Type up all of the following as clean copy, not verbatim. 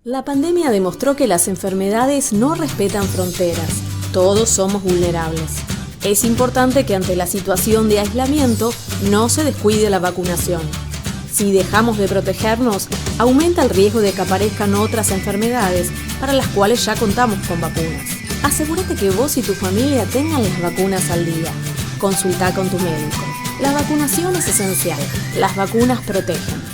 La pandemia demostró que las enfermedades no respetan fronteras. Todos somos vulnerables. Es importante que ante la situación de aislamiento no se descuide la vacunación. Si dejamos de protegernos, aumenta el riesgo de que aparezcan otras enfermedades para las cuales ya contamos con vacunas. Asegúrate que vos y tu familia tengan las vacunas al día. Consulta con tu médico. La vacunación es esencial. Las vacunas protegen.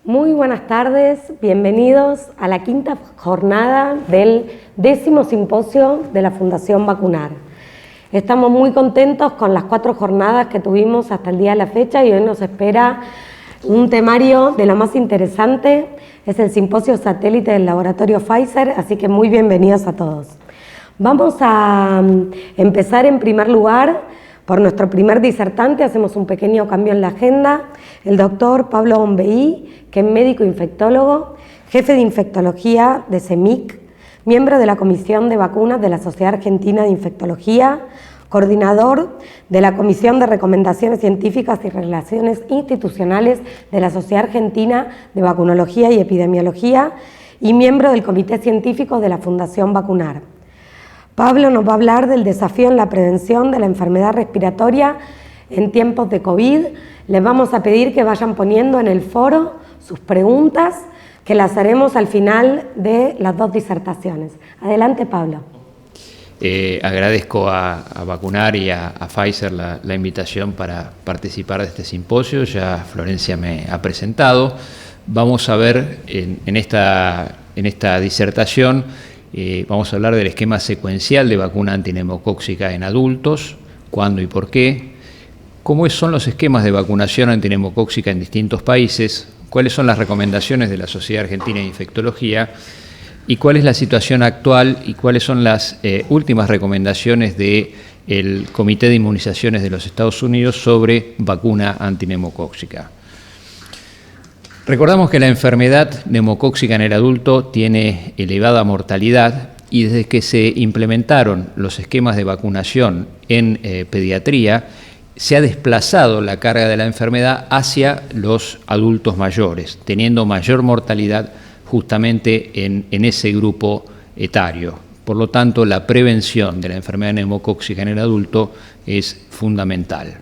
Muy buenas tardes, bienvenidos a la quinta jornada del 10º simposio de la Fundación Vacunar. Estamos muy contentos con las 4 jornadas que tuvimos hasta el día de la fecha y hoy nos espera un temario de lo más interesante, es el simposio satélite del laboratorio Pfizer, así que muy bienvenidos a todos. Vamos a empezar en primer lugar por nuestro primer disertante. Hacemos un pequeño cambio en la agenda. El doctor Pablo Bombeí, que es médico infectólogo, jefe de infectología de CEMIC, miembro de la Comisión de Vacunas de la Sociedad Argentina de Infectología, coordinador de la Comisión de Recomendaciones Científicas y Relaciones Institucionales de la Sociedad Argentina de Vacunología y Epidemiología y miembro del Comité Científico de la Fundación Vacunar. Pablo nos va a hablar del desafío en la prevención de la enfermedad respiratoria en tiempos de COVID. Les vamos a pedir que vayan poniendo en el foro sus preguntas, que las haremos al final de las 2 disertaciones. Adelante, Pablo. Agradezco a Vacunar y a Pfizer la invitación para participar de este simposio. Ya Florencia me ha presentado. Vamos a ver en esta disertación, vamos a hablar del esquema secuencial de vacuna antineumocóxica en adultos, cuándo y por qué, cómo son los esquemas de vacunación antineumocóxica en distintos países, cuáles son las recomendaciones de la Sociedad Argentina de Infectología y cuál es la situación actual y cuáles son las últimas recomendaciones del Comité de Inmunizaciones de los Estados Unidos sobre vacuna antineumocóxica. Recordamos que la enfermedad neumocóxica en el adulto tiene elevada mortalidad y desde que se implementaron los esquemas de vacunación en pediatría, se ha desplazado la carga de la enfermedad hacia los adultos mayores, teniendo mayor mortalidad justamente en ese grupo etario. Por lo tanto, la prevención de la enfermedad neumocóxica en el adulto es fundamental.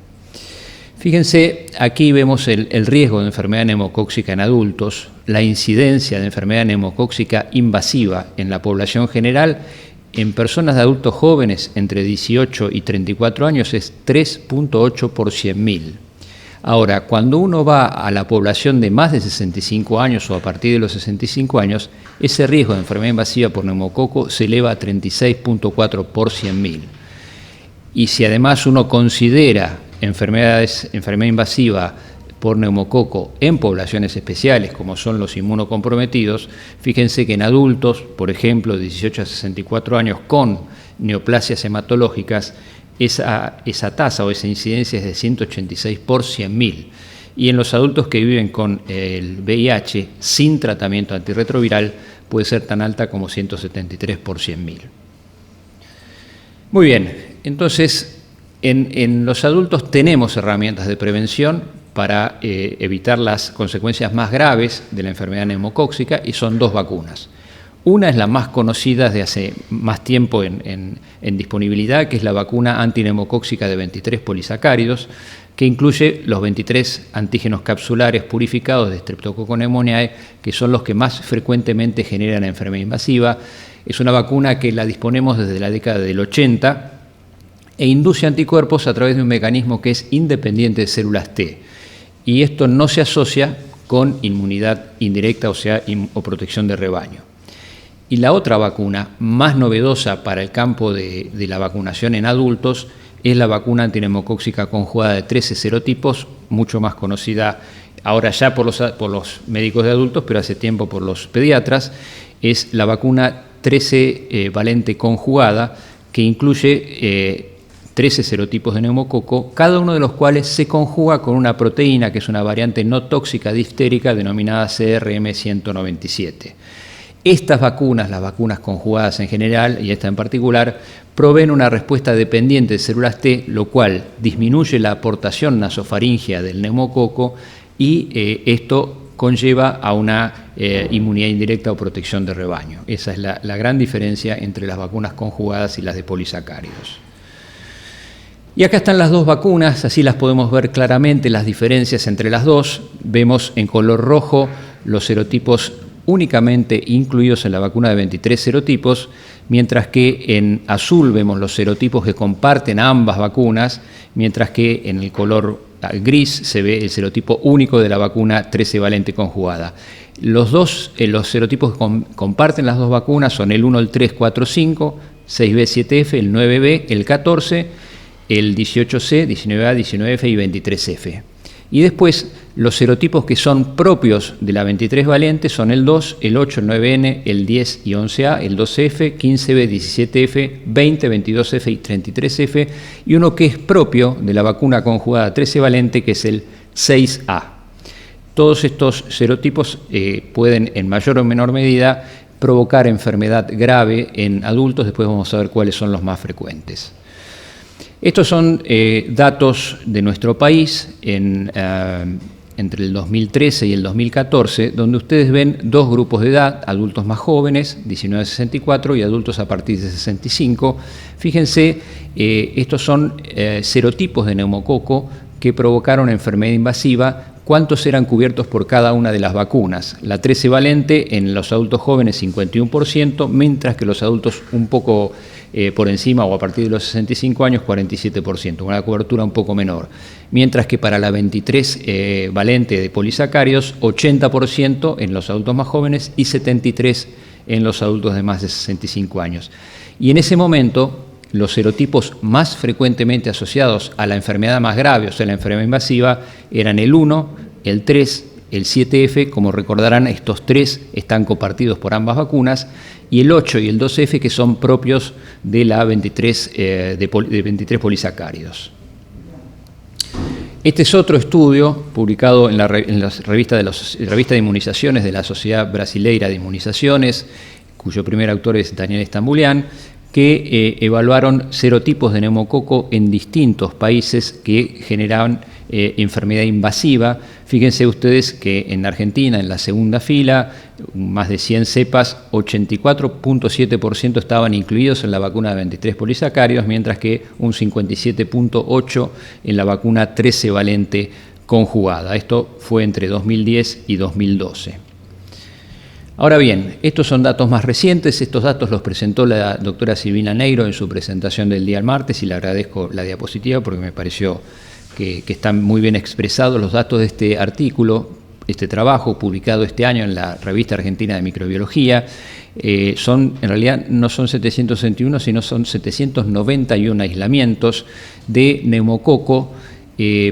Fíjense, aquí vemos el riesgo de enfermedad neumocóxica en adultos. La incidencia de enfermedad neumocóxica invasiva en la población general en personas de adultos jóvenes entre 18 y 34 años es 3.8 por 100.000. Ahora, cuando uno va a la población de más de 65 años o a partir de los 65 años, ese riesgo de enfermedad invasiva por neumococo se eleva a 36.4 por 100.000. Y si además uno considera enfermedad invasiva por neumococo en poblaciones especiales, como son los inmunocomprometidos, fíjense que en adultos, por ejemplo, de 18 a 64 años con neoplasias hematológicas, esa tasa o esa incidencia es de 186 por 100.000. Y en los adultos que viven con el VIH sin tratamiento antirretroviral puede ser tan alta como 173 por 100.000. Muy bien, entonces en los adultos tenemos herramientas de prevención para evitar las consecuencias más graves de la enfermedad neumocóxica y son 2 vacunas. Una es la más conocida desde hace más tiempo en disponibilidad, que es la vacuna antineumocóxica de 23 polisacáridos, que incluye los 23 antígenos capsulares purificados de Streptococcus pneumoniae, que son los que más frecuentemente generan enfermedad invasiva. Es una vacuna que la disponemos desde la década del 80 e induce anticuerpos a través de un mecanismo que es independiente de células T. Y esto no se asocia con inmunidad indirecta, o protección de rebaño. Y la otra vacuna, más novedosa para el campo de la vacunación en adultos, es la vacuna antineumocóxica conjugada de 13 serotipos, mucho más conocida ahora ya por los médicos de adultos, pero hace tiempo por los pediatras. Es la vacuna 13 valente conjugada, que incluye 13 serotipos de neumococo, cada uno de los cuales se conjuga con una proteína que es una variante no tóxica diftérica denominada CRM197. Estas vacunas, las vacunas conjugadas en general y esta en particular, proveen una respuesta dependiente de células T, lo cual disminuye la aportación nasofaringea del neumococo y esto conlleva a una inmunidad indirecta o protección de rebaño. Esa es la gran diferencia entre las vacunas conjugadas y las de polisacáridos. Y acá están las 2 vacunas, así las podemos ver claramente, las diferencias entre las dos. Vemos en color rojo los serotipos únicamente incluidos en la vacuna de 23 serotipos, mientras que en azul vemos los serotipos que comparten ambas vacunas, mientras que en el color gris se ve el serotipo único de la vacuna 13 valente conjugada. Los serotipos que comparten las 2 vacunas son el 1, el 3, 4, 5, 6B, 7F, el 9B, el 14, el 18C, 19A, 19F y 23F. Y después, los serotipos que son propios de la 23 valente son el 2, el 8, el 9N, el 10 y 11A, el 12F, 15B, 17F, 20, 22F y 33F, y uno que es propio de la vacuna conjugada 13 valente, que es el 6A. Todos estos serotipos pueden, en mayor o menor medida, provocar enfermedad grave en adultos. Después vamos a ver cuáles son los más frecuentes. Estos son datos de nuestro país entre el 2013 y el 2014, donde ustedes ven 2 grupos de edad, adultos más jóvenes, 19 a 64, y adultos a partir de 65. Fíjense, estos son serotipos de neumococo que provocaron enfermedad invasiva. ¿Cuántos eran cubiertos por cada una de las vacunas? La 13 valente en los adultos jóvenes 51%, mientras que los adultos un poco por encima o a partir de los 65 años 47%, una cobertura un poco menor. Mientras que para la 23 valente de polisacáridos, 80% en los adultos más jóvenes y 73% en los adultos de más de 65 años. Y en ese momento, los serotipos más frecuentemente asociados a la enfermedad más grave, o sea, la enfermedad invasiva, eran el 1, el 3, el 7F, como recordarán, estos 3 están compartidos por ambas vacunas, y el 8 y el 12F, que son propios de la 23, de 23 polisacáridos. Este es otro estudio publicado en la revista de inmunizaciones de la Sociedad Brasileira de Inmunizaciones, cuyo primer autor es Daniel Stambulian, que evaluaron serotipos de neumococo en distintos países que generaban enfermedad invasiva. Fíjense ustedes que en Argentina, en la segunda fila, más de 100 cepas, 84.7% estaban incluidos en la vacuna de 23 polisacáridos, mientras que un 57.8% en la vacuna 13 valente conjugada. Esto fue entre 2010 y 2012. Ahora bien, estos son datos más recientes. Estos datos los presentó la doctora Silvina Neiro en su presentación del día martes, y le agradezco la diapositiva porque me pareció que están muy bien expresados los datos de este artículo, este trabajo publicado este año en la Revista Argentina de Microbiología. En realidad no son 761, sino son 791 aislamientos de neumococo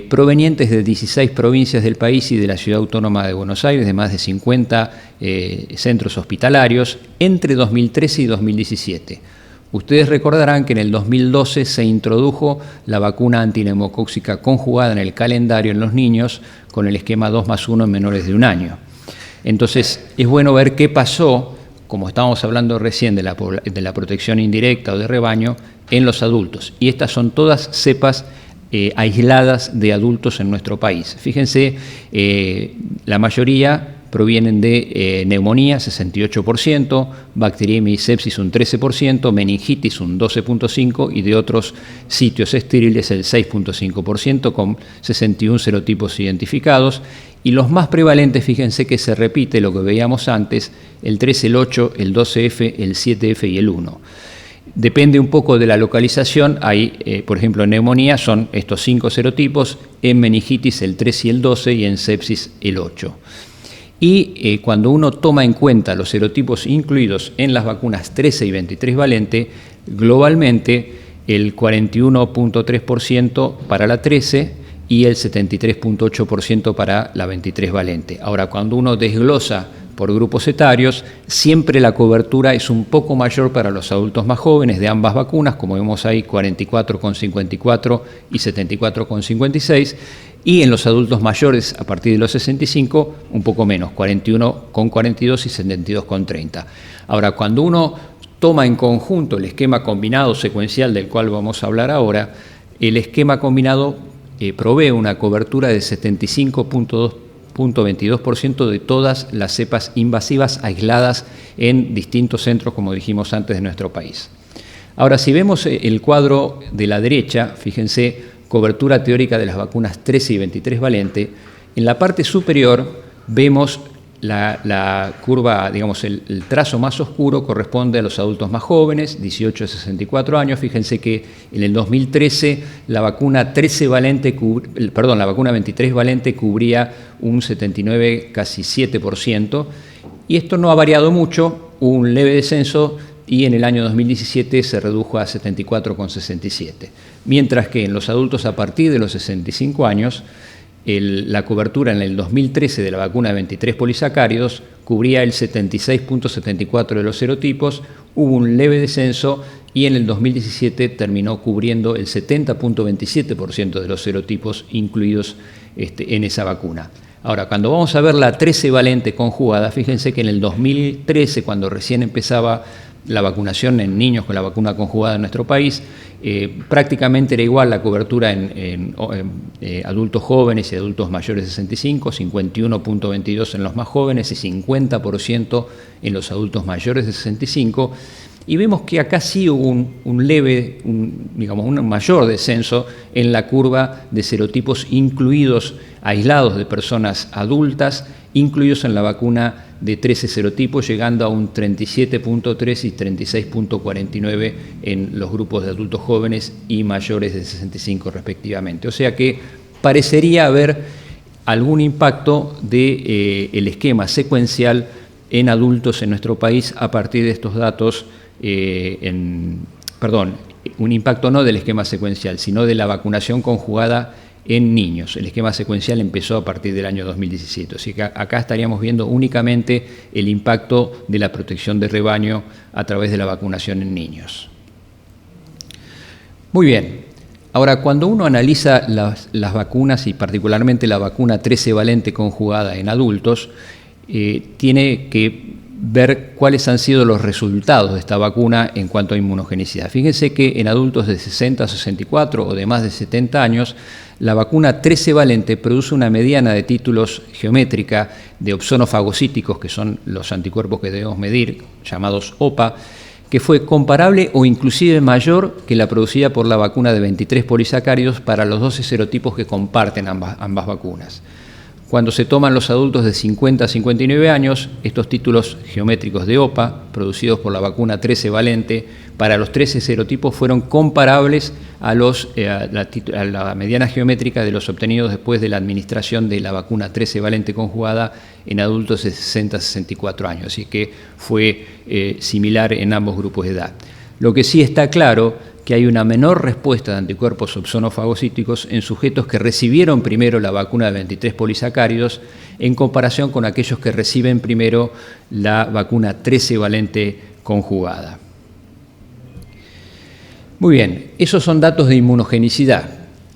provenientes de 16 provincias del país y de la Ciudad Autónoma de Buenos Aires, de más de 50 centros hospitalarios, entre 2013 y 2017. Ustedes recordarán que en el 2012 se introdujo la vacuna antineumocóxica conjugada en el calendario en los niños con el esquema 2+1 en menores de 1 año. Entonces, es bueno ver qué pasó, como estábamos hablando recién de la protección indirecta o de rebaño, en los adultos. Y estas son todas cepas aisladas de adultos en nuestro país. Fíjense, la mayoría provienen de neumonía, 68%, bacteriemia y sepsis un 13%, meningitis un 12.5% y de otros sitios estériles el 6.5%, con 61 serotipos identificados. Y los más prevalentes, fíjense que se repite lo que veíamos antes, el 3, el 8, el 12F, el 7F y el 1. Depende un poco de la localización. Hay, por ejemplo, en neumonía son estos 5 serotipos, en meningitis el 3 y el 12 y en sepsis el 8. Y cuando uno toma en cuenta los serotipos incluidos en las vacunas 13 y 23 valente, globalmente el 41.3% para la 13 y el 73.8% para la 23 valente. Ahora, cuando uno desglosa por grupos etarios, siempre la cobertura es un poco mayor para los adultos más jóvenes de ambas vacunas, como vemos ahí, 44,54 y 74,56, y en los adultos mayores a partir de los 65, un poco menos, 41,42 y 72,30. Ahora, cuando uno toma en conjunto el esquema combinado secuencial del cual vamos a hablar ahora, el esquema combinado provee una cobertura de 75.22% de todas las cepas invasivas aisladas en distintos centros, como dijimos antes, de nuestro país. Ahora, si vemos el cuadro de la derecha, fíjense, cobertura teórica de las vacunas 13 y 23 valente, en la parte superior vemos la curva, digamos, el trazo más oscuro corresponde a los adultos más jóvenes, 18 a 64 años. Fíjense que en el 2013 la vacuna 13 valente, la vacuna 23 valente cubría un 79, casi 7%, y esto no ha variado mucho, hubo un leve descenso y en el año 2017 se redujo a 74,67. Mientras que en los adultos a partir de los 65 años, la cobertura en el 2013 de la vacuna de 23 polisacáridos cubría el 76.74% de los serotipos, hubo un leve descenso y en el 2017 terminó cubriendo el 70.27% de los serotipos incluidos en esa vacuna. Ahora, cuando vamos a ver la 13 valente conjugada, fíjense que en el 2013, cuando recién empezaba la vacunación en niños con la vacuna conjugada en nuestro país, prácticamente era igual la cobertura en adultos jóvenes y adultos mayores de 65, 51.22% en los más jóvenes y 50% en los adultos mayores de 65. Y vemos que acá sí hubo un leve, un mayor descenso en la curva de serotipos incluidos, aislados de personas adultas, incluidos en la vacuna de 13 serotipos, llegando a un 37.3 y 36.49 en los grupos de adultos jóvenes y mayores de 65 respectivamente. O sea que parecería haber algún impacto del esquema secuencial en adultos en nuestro país a partir de estos datos, un impacto no del esquema secuencial, sino de la vacunación conjugada en niños. El esquema secuencial empezó a partir del año 2017, así que acá estaríamos viendo únicamente el impacto de la protección de rebaño a través de la vacunación en niños. Muy bien, ahora cuando uno analiza las vacunas y particularmente la vacuna 13 valente conjugada en adultos, tiene que ver cuáles han sido los resultados de esta vacuna en cuanto a inmunogenicidad. Fíjense que en adultos de 60 a 64 o de más de 70 años, la vacuna 13 valente produce una mediana de títulos geométrica de opsonofagocíticos, que son los anticuerpos que debemos medir, llamados OPA, que fue comparable o inclusive mayor que la producida por la vacuna de 23 polisacáridos para los 12 serotipos que comparten ambas vacunas. Cuando se toman los adultos de 50 a 59 años, estos títulos geométricos de OPA, producidos por la vacuna 13 valente, para los 13 serotipos fueron comparables a la mediana geométrica de los obtenidos después de la administración de la vacuna 13 valente conjugada en adultos de 60 a 64 años. Así que fue similar en ambos grupos de edad. Lo que sí está claro que hay una menor respuesta de anticuerpos opsonofagocíticos en sujetos que recibieron primero la vacuna de 23 polisacáridos en comparación con aquellos que reciben primero la vacuna 13 valente conjugada. Muy bien, esos son datos de inmunogenicidad.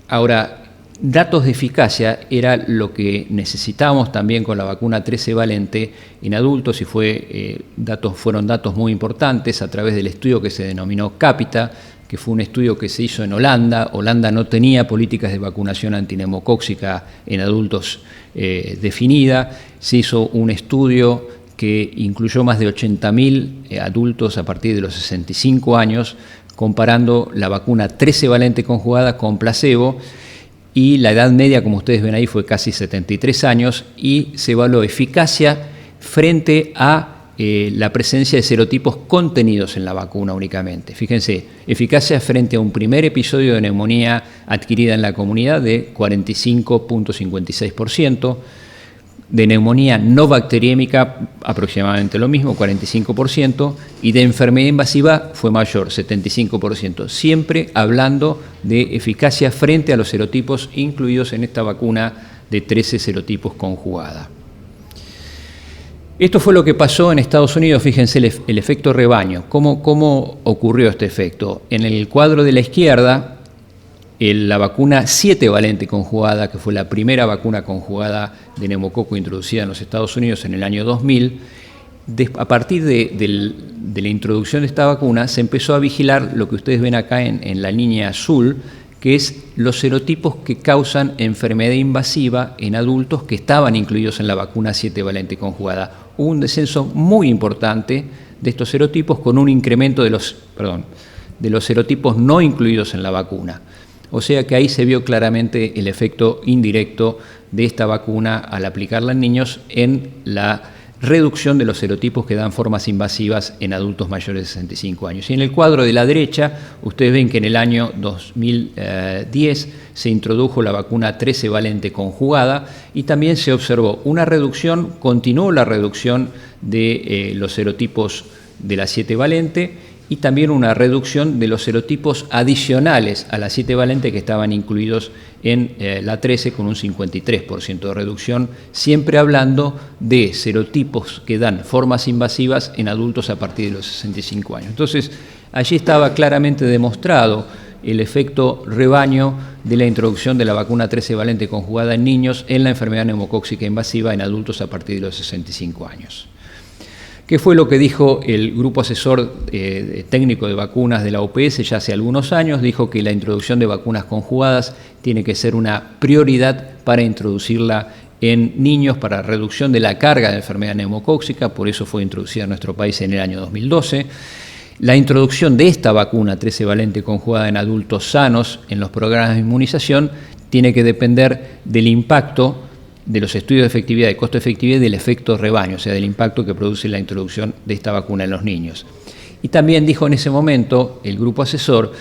Ahora, datos de eficacia era lo que necesitábamos también con la vacuna 13 valente en adultos y fueron datos muy importantes a través del estudio que se denominó CAPITA, que fue un estudio que se hizo en Holanda. Holanda no tenía políticas de vacunación antineumocóxica en adultos definida. Se hizo un estudio que incluyó más de 80.000 adultos a partir de los 65 años, comparando la vacuna 13 valente conjugada con placebo, y la edad media, como ustedes ven ahí, fue casi 73 años, y se evaluó eficacia frente a la presencia de serotipos contenidos en la vacuna únicamente. Fíjense, eficacia frente a un primer episodio de neumonía adquirida en la comunidad de 45.56%, de neumonía no bacteriémica aproximadamente lo mismo, 45%, y de enfermedad invasiva fue mayor, 75%, siempre hablando de eficacia frente a los serotipos incluidos en esta vacuna de 13 serotipos conjugada. Esto fue lo que pasó en Estados Unidos. Fíjense el efecto rebaño. ¿Cómo ocurrió este efecto? En el cuadro de la izquierda, la vacuna 7 valente conjugada, que fue la primera vacuna conjugada de neumococo introducida en los Estados Unidos en el año 2000, a partir de la introducción de esta vacuna se empezó a vigilar lo que ustedes ven acá en la línea azul, que es los serotipos que causan enfermedad invasiva en adultos que estaban incluidos en la vacuna 7 valente conjugada. Hubo un descenso muy importante de estos serotipos con un incremento de los serotipos no incluidos en la vacuna. O sea que ahí se vio claramente el efecto indirecto de esta vacuna al aplicarla en niños en la reducción de los serotipos que dan formas invasivas en adultos mayores de 65 años. Y en el cuadro de la derecha, ustedes ven que en el año 2010 se introdujo la vacuna 13 valente conjugada y también se observó una reducción, continuó la reducción de los serotipos de la 7 valente y también una reducción de los serotipos adicionales a la 7 valente que estaban incluidos en la 13 con un 53% de reducción, siempre hablando de serotipos que dan formas invasivas en adultos a partir de los 65 años. Entonces, allí estaba claramente demostrado el efecto rebaño de la introducción de la vacuna 13 valente conjugada en niños en la enfermedad neumocóxica invasiva en adultos a partir de los 65 años. ¿Qué fue lo que dijo el grupo asesor técnico de vacunas de la OPS ya hace algunos años? Dijo que la introducción de vacunas conjugadas tiene que ser una prioridad para introducirla en niños para reducción de la carga de enfermedad neumocóxica, por eso fue introducida en nuestro país en el año 2012. La introducción de esta vacuna 13 valente conjugada en adultos sanos en los programas de inmunización tiene que depender del impacto de los estudios de efectividad, de costo-efectividad y del efecto rebaño, o sea, del impacto que produce la introducción de esta vacuna en los niños. Y también dijo en ese momento el grupo asesor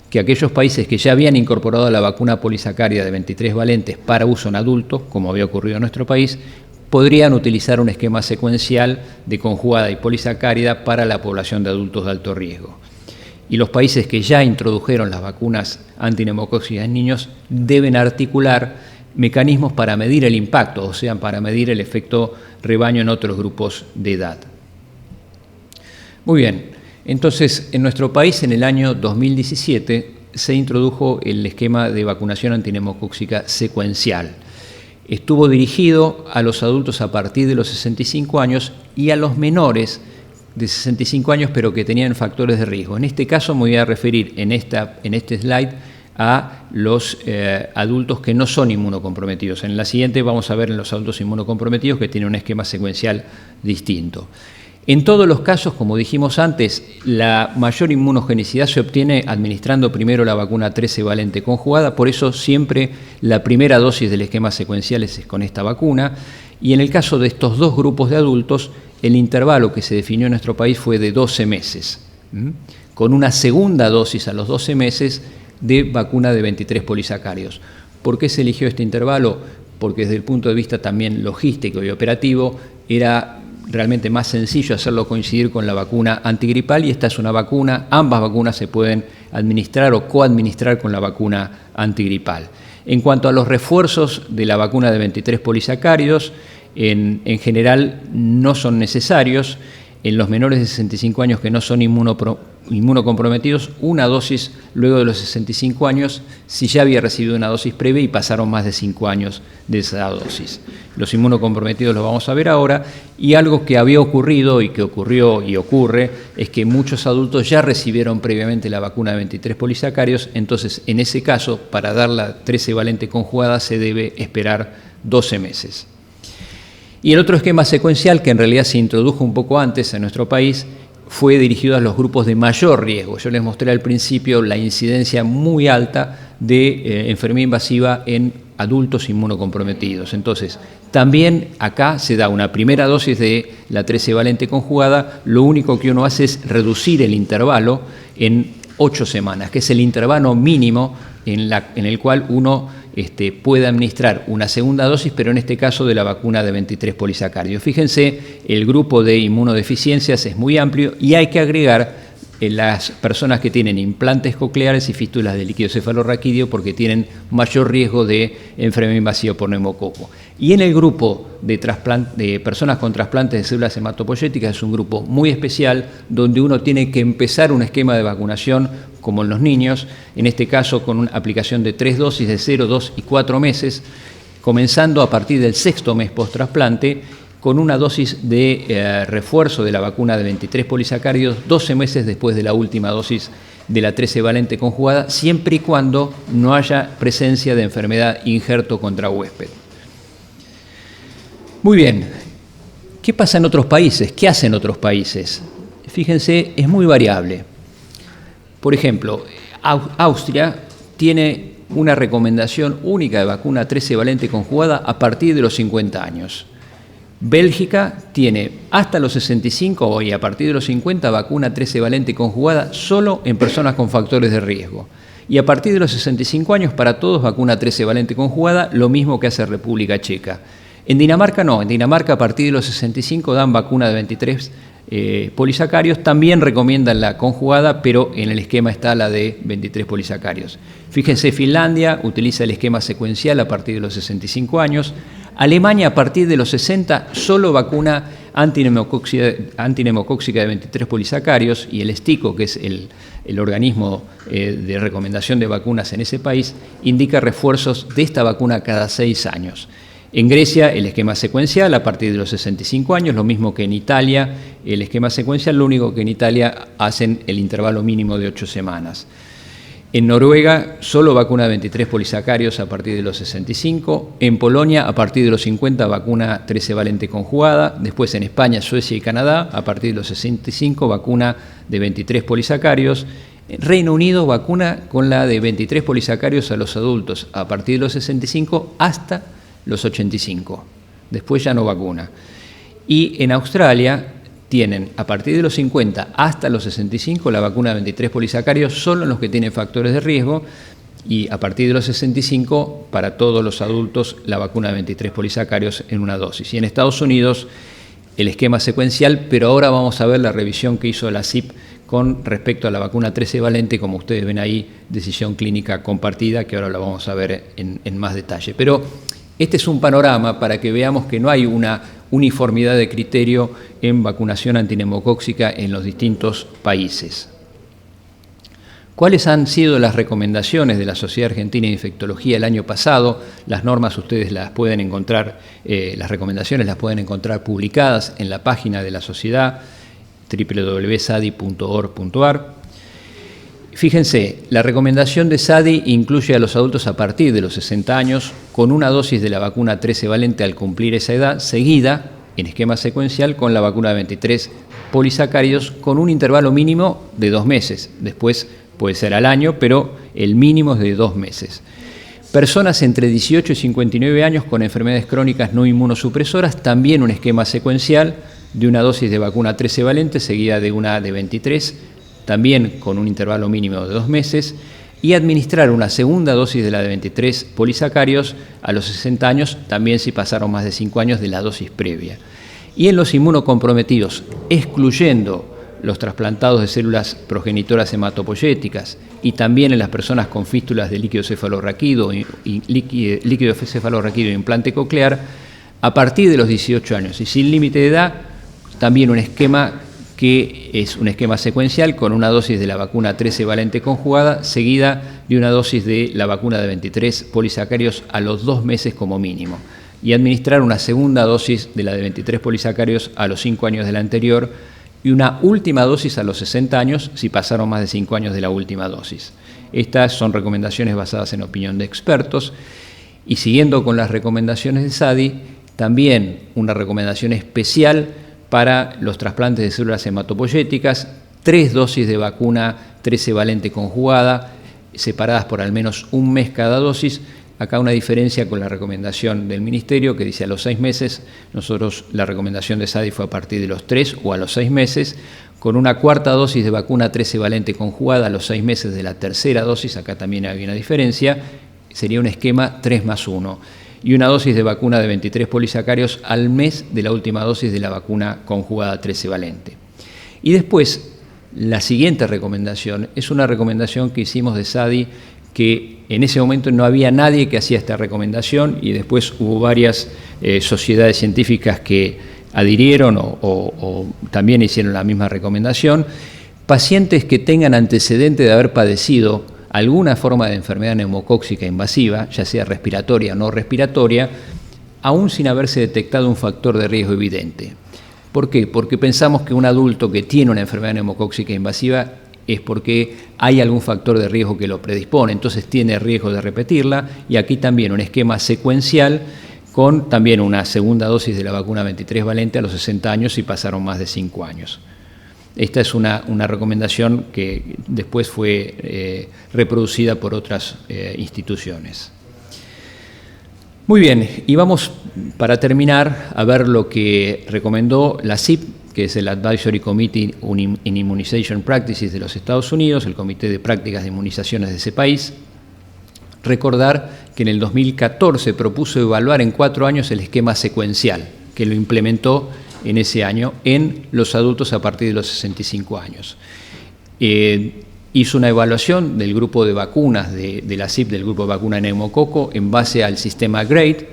que aquellos países que ya habían incorporado la vacuna polisacárida de 23 valentes para uso en adultos, como había ocurrido en nuestro país, podrían utilizar un esquema secuencial de conjugada y polisacárida para la población de adultos de alto riesgo. Y los países que ya introdujeron las vacunas antineumocóxicas en niños deben articular mecanismos para medir el impacto, o sea, para medir el efecto rebaño en otros grupos de edad. Muy bien, entonces en nuestro país en el año 2017 se introdujo el esquema de vacunación antineumocóxica secuencial. estuvo dirigido a los adultos a partir de los 65 años y a los menores de 65 años, pero que tenían factores de riesgo. En este caso me voy a referir en este slide a los adultos que no son inmunocomprometidos. En la siguiente vamos a ver en los adultos inmunocomprometidos que tienen un esquema secuencial distinto. En todos los casos, como dijimos antes, la mayor inmunogenicidad se obtiene administrando primero la vacuna 13 valente conjugada, por eso siempre la primera dosis del esquema secuencial es con esta vacuna, y en el caso de estos dos grupos de adultos, el intervalo que se definió en nuestro país fue de 12 meses, con una segunda dosis a los 12 meses de vacuna de 23 polisacáridos. ¿Por qué se eligió este intervalo? Porque desde el punto de vista también logístico y operativo era realmente más sencillo hacerlo coincidir con la vacuna antigripal, y esta es una vacuna, ambas vacunas se pueden administrar o coadministrar con la vacuna antigripal. En cuanto a los refuerzos de la vacuna de 23 polisacáridos, en general no son necesarios. En los menores de 65 años que no son inmunocomprometidos, una dosis luego de los 65 años si ya había recibido una dosis previa y pasaron más de 5 años de esa dosis. Los inmunocomprometidos los vamos a ver ahora, y algo que había ocurrido y que ocurrió y ocurre es que muchos adultos ya recibieron previamente la vacuna de 23 polisacáridos, entonces en ese caso para dar la 13 valente conjugada se debe esperar 12 meses. Y el otro esquema secuencial, que en realidad se introdujo un poco antes en nuestro país, fue dirigido a los grupos de mayor riesgo. Yo les mostré al principio la incidencia muy alta de enfermedad invasiva en adultos inmunocomprometidos. Entonces, también acá se da una primera dosis de la 13 valente conjugada. Lo único que uno hace es reducir el intervalo en 8 semanas, que es el intervalo mínimo en el cual uno puede administrar una segunda dosis, pero en este caso de la vacuna de 23 polisacáridos. Fíjense, el grupo de inmunodeficiencias es muy amplio y hay que agregar las personas que tienen implantes cocleares y fístulas de líquido cefalorraquídeo porque tienen mayor riesgo de enfermedad invasiva por neumococo. Y en el grupo de personas con trasplantes de células hematopoyéticas es un grupo muy especial donde uno tiene que empezar un esquema de vacunación como en los niños, en este caso con una aplicación de 3 dosis de 0, 2 y 4 meses, comenzando a partir del 6º mes post-trasplante, con una dosis de refuerzo de la vacuna de 23 polisacáridos 12 meses después de la última dosis de la 13 valente conjugada, siempre y cuando no haya presencia de enfermedad injerto contra huésped. Muy bien, ¿qué pasa en otros países? ¿Qué hacen otros países? Fíjense, es muy variable. Por ejemplo, Austria tiene una recomendación única de vacuna 13 valente conjugada a partir de los 50 años. Bélgica tiene hasta los 65 y a partir de los 50 vacuna 13 valente conjugada solo en personas con factores de riesgo. Y a partir de los 65 años para todos vacuna 13 valente conjugada, lo mismo que hace República Checa. En Dinamarca no, en Dinamarca a partir de los 65 dan vacuna de 23 polisacáridos, también recomiendan la conjugada, pero en el esquema está la de 23 polisacáridos. Fíjense, Finlandia utiliza el esquema secuencial a partir de los 65 años. Alemania a partir de los 60 solo vacuna antineumocóxica de 23 polisacáridos, y el STIKO, que es el organismo de recomendación de vacunas en ese país, indica refuerzos de esta vacuna cada 6 años. En Grecia el esquema secuencial a partir de los 65 años, lo mismo que en Italia el esquema secuencial, lo único que en Italia hacen el intervalo mínimo de 8 semanas. En Noruega solo vacuna de 23 polisacáridos a partir de los 65, en Polonia a partir de los 50 vacuna 13 valente conjugada, después en España, Suecia y Canadá a partir de los 65 vacuna de 23 polisacáridos, en Reino Unido vacuna con la de 23 polisacáridos a los adultos a partir de los 65 hasta los 85, después ya no vacuna. Y en Australia tienen a partir de los 50 hasta los 65 la vacuna de 23 polisacáridos solo en los que tienen factores de riesgo, y a partir de los 65 para todos los adultos la vacuna de 23 polisacáridos en una dosis. Y en Estados Unidos el esquema secuencial, pero ahora vamos a ver la revisión que hizo la CIP con respecto a la vacuna 13 valente, como ustedes ven ahí, decisión clínica compartida, que ahora la vamos a ver en más detalle. Pero este es un panorama para que veamos que no hay una uniformidad de criterio en vacunación antineumocóxica en los distintos países. ¿Cuáles han sido las recomendaciones de la Sociedad Argentina de Infectología el año pasado? Las normas ustedes las pueden encontrar, las recomendaciones las pueden encontrar publicadas en la página de la sociedad www.sadi.org.ar. Fíjense, la recomendación de SADI incluye a los adultos a partir de los 60 años con una dosis de la vacuna 13 valente al cumplir esa edad, seguida en esquema secuencial con la vacuna de 23 polisacáridos con un intervalo mínimo de 2 meses. Después puede ser al año, pero el mínimo es de 2 meses. Personas entre 18 y 59 años con enfermedades crónicas no inmunosupresoras, también un esquema secuencial de una dosis de vacuna 13 valente seguida de una de 23, también con un intervalo mínimo de 2 meses, y administrar una segunda dosis de la de 23 polisacáridos a los 60 años, también si pasaron más de 5 años de la dosis previa. Y en los inmunocomprometidos, excluyendo los trasplantados de células progenitoras hematopoyéticas y también en las personas con fístulas de líquido cefalorraquídeo y líquido cefalorraquídeo e implante coclear, a partir de los 18 años y sin límite de edad, también un esquema que es un esquema secuencial con una dosis de la vacuna 13 valente conjugada, seguida de una dosis de la vacuna de 23 polisacáridos a los 2 meses como mínimo, y administrar una segunda dosis de la de 23 polisacáridos a los 5 años de la anterior, y una última dosis a los 60 años si pasaron más de 5 años de la última dosis. Estas son recomendaciones basadas en opinión de expertos, y siguiendo con las recomendaciones de SADI, también una recomendación especial para los trasplantes de células hematopoyéticas, 3 dosis de vacuna 13 valente conjugada, separadas por al menos 1 mes cada dosis. Acá una diferencia con la recomendación del Ministerio, que dice a los 6 meses, nosotros la recomendación de SADI fue a partir de los 3 o a los 6 meses, con una cuarta dosis de vacuna 13 valente conjugada a los 6 meses de la tercera dosis, acá también había una diferencia, sería un esquema 3+1. Y una dosis de vacuna de 23 polisacáridos al mes de la última dosis de la vacuna conjugada 13 valente. Y después, la siguiente recomendación es una recomendación que hicimos de SADI, que en ese momento no había nadie que hacía esta recomendación, y después hubo varias sociedades científicas que adhirieron o también hicieron la misma recomendación. Pacientes que tengan antecedente de haber padecido alguna forma de enfermedad neumocóxica invasiva, ya sea respiratoria o no respiratoria, aún sin haberse detectado un factor de riesgo evidente. ¿Por qué? Porque pensamos que un adulto que tiene una enfermedad neumocóxica invasiva es porque hay algún factor de riesgo que lo predispone, entonces tiene riesgo de repetirla, y aquí también un esquema secuencial con también una segunda dosis de la vacuna 23 valente a los 60 años si pasaron más de 5 años. Esta es una recomendación que después fue reproducida por otras instituciones. Muy bien, y vamos para terminar a ver lo que recomendó la CIP, que es el Advisory Committee in Immunization Practices de los Estados Unidos, el Comité de Prácticas de Inmunizaciones de ese país. Recordar que en el 2014 propuso evaluar en 4 años el esquema secuencial, que lo implementó en ese año en los adultos a partir de los 65 años. Hizo una evaluación del grupo de vacunas de la CIP, del grupo de vacuna neumococo, en base al sistema GRADE.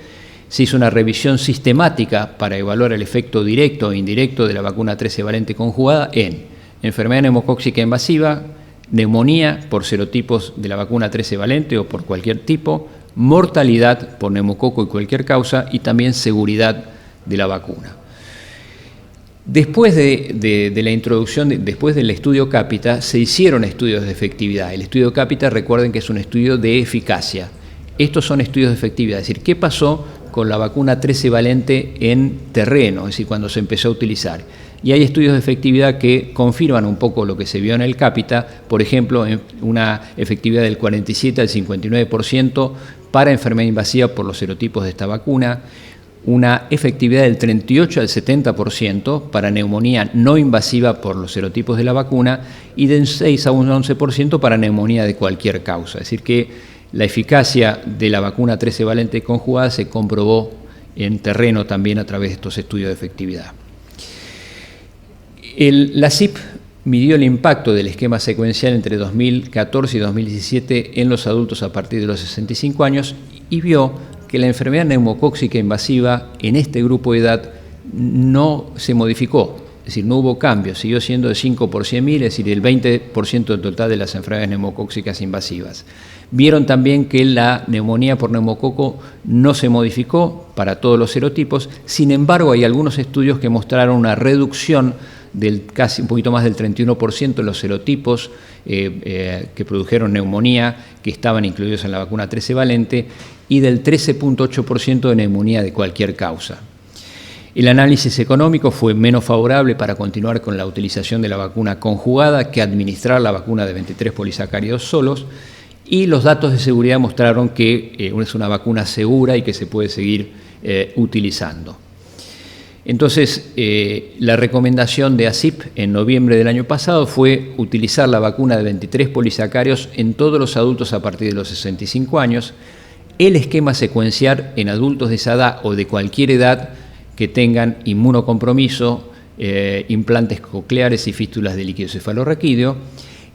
Se hizo una revisión sistemática para evaluar el efecto directo e indirecto de la vacuna 13 valente conjugada en enfermedad neumocóxica invasiva, neumonía por serotipos de la vacuna 13 valente o por cualquier tipo, mortalidad por neumococo y cualquier causa, y también seguridad de la vacuna. Después de la introducción, después del estudio CAPITA, se hicieron estudios de efectividad. El estudio CAPITA, recuerden que es un estudio de eficacia. Estos son estudios de efectividad, es decir, ¿qué pasó con la vacuna 13 valente en terreno? Es decir, cuando se empezó a utilizar. Y hay estudios de efectividad que confirman un poco lo que se vio en el CAPITA, por ejemplo, en una efectividad del 47 al 59% para enfermedad invasiva por los serotipos de esta vacuna, una efectividad del 38 al 70% para neumonía no invasiva por los serotipos de la vacuna y del 6 a un 11% para neumonía de cualquier causa. Es decir, que la eficacia de la vacuna 13 valente conjugada se comprobó en terreno también a través de estos estudios de efectividad. La CIP midió el impacto del esquema secuencial entre 2014 y 2017 en los adultos a partir de los 65 años y vio que la enfermedad neumocóxica invasiva en este grupo de edad no se modificó. decir, no hubo cambio, siguió siendo de 5 por 100.000, es decir, el 20% del total de las enfermedades neumocóxicas invasivas. Vieron también que la neumonía por neumococo no se modificó para todos los serotipos, sin embargo hay algunos estudios que mostraron una reducción del casi un poquito más del 31% en los serotipos que produjeron neumonía, que estaban incluidos en la vacuna 13 valente, y del 13.8% de neumonía de cualquier causa. El análisis económico fue menos favorable para continuar con la utilización de la vacuna conjugada que administrar la vacuna de 23 polisacáridos solos, y los datos de seguridad mostraron que es una vacuna segura y que se puede seguir utilizando. Entonces, la recomendación de ACIP en noviembre del año pasado fue utilizar la vacuna de 23 polisacáridos en todos los adultos a partir de los 65 años, el esquema secuencial en adultos de esa edad o de cualquier edad que tengan inmunocompromiso, implantes cocleares y fístulas de líquido cefalorraquídeo.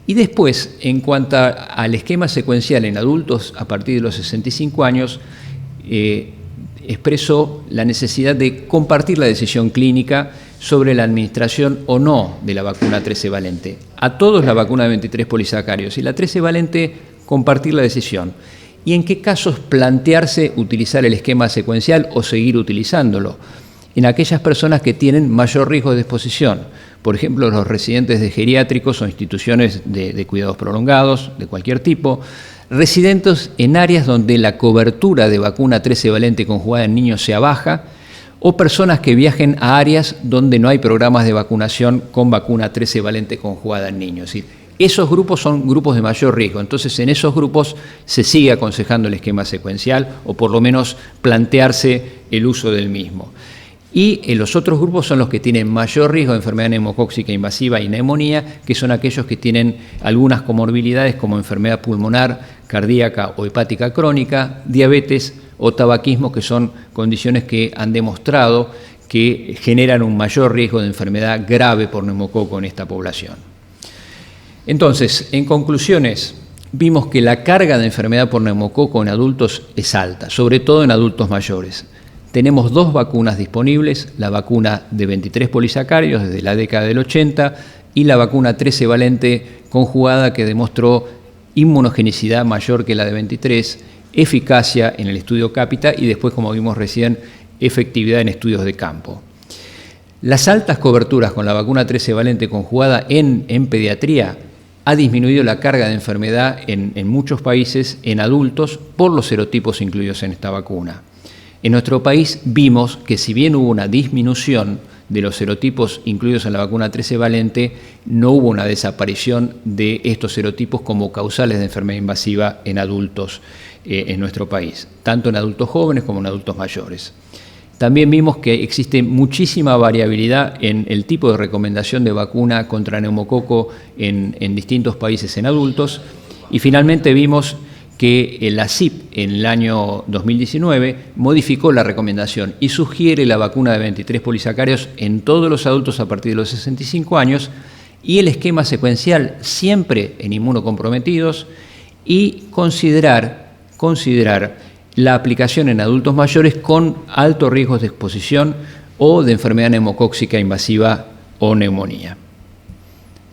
Y después, en cuanto al esquema secuencial en adultos a partir de los 65 años, expresó la necesidad de compartir la decisión clínica sobre la administración o no de la vacuna 13 valente. A todos la vacuna de 23 polisacáridos y la 13 valente compartir la decisión. Y en qué casos plantearse utilizar el esquema secuencial o seguir utilizándolo. En aquellas personas que tienen mayor riesgo de exposición, por ejemplo, los residentes de geriátricos o instituciones de cuidados prolongados de cualquier tipo, residentes en áreas donde la cobertura de vacuna 13 valente conjugada en niños sea baja, o personas que viajen a áreas donde no hay programas de vacunación con vacuna 13 valente conjugada en niños. Es decir, esos grupos son grupos de mayor riesgo, entonces en esos grupos se sigue aconsejando el esquema secuencial o por lo menos plantearse el uso del mismo. Y en los otros grupos son los que tienen mayor riesgo de enfermedad neumocóxica invasiva y neumonía, que son aquellos que tienen algunas comorbilidades como enfermedad pulmonar, cardíaca o hepática crónica, diabetes o tabaquismo, que son condiciones que han demostrado que generan un mayor riesgo de enfermedad grave por neumococo en esta población. Entonces, en conclusiones, vimos que la carga de enfermedad por neumococo en adultos es alta, sobre todo en adultos mayores. Tenemos 2 vacunas disponibles, la vacuna de 23 polisacáridos desde la década del 80 y la vacuna 13 valente conjugada que demostró inmunogenicidad mayor que la de 23, eficacia en el estudio CAPITA y después, como vimos recién, efectividad en estudios de campo. Las altas coberturas con la vacuna 13 valente conjugada en pediatría ha disminuido la carga de enfermedad en muchos países en adultos por los serotipos incluidos en esta vacuna. En nuestro país vimos que si bien hubo una disminución de los serotipos incluidos en la vacuna 13 valente, no hubo una desaparición de estos serotipos como causales de enfermedad invasiva en adultos en nuestro país, tanto en adultos jóvenes como en adultos mayores. También vimos que existe muchísima variabilidad en el tipo de recomendación de vacuna contra neumococo en distintos países en adultos. Y finalmente vimos que el ACIP en el año 2019 modificó la recomendación y sugiere la vacuna de 23 polisacáridos en todos los adultos a partir de los 65 años y el esquema secuencial siempre en inmunocomprometidos y considerar la aplicación en adultos mayores con altos riesgos de exposición o de enfermedad neumocóxica invasiva o neumonía.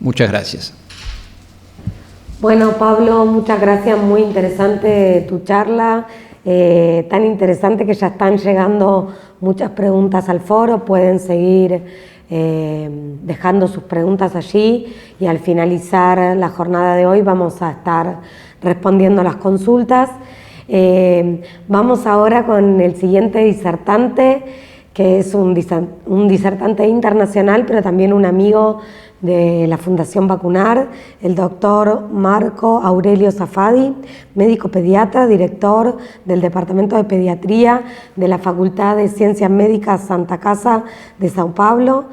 Muchas gracias. Bueno, Pablo, muchas gracias, muy interesante tu charla, tan interesante que ya están llegando muchas preguntas al foro, pueden seguir dejando sus preguntas allí y al finalizar la jornada de hoy vamos a estar respondiendo las consultas. Vamos ahora con el siguiente disertante, que es un disertante internacional, pero también un amigo de la Fundación Vacunar, el doctor Marco Aurelio Zafadi, médico pediatra, director del Departamento de Pediatría de la Facultad de Ciencias Médicas Santa Casa de Sao Paulo.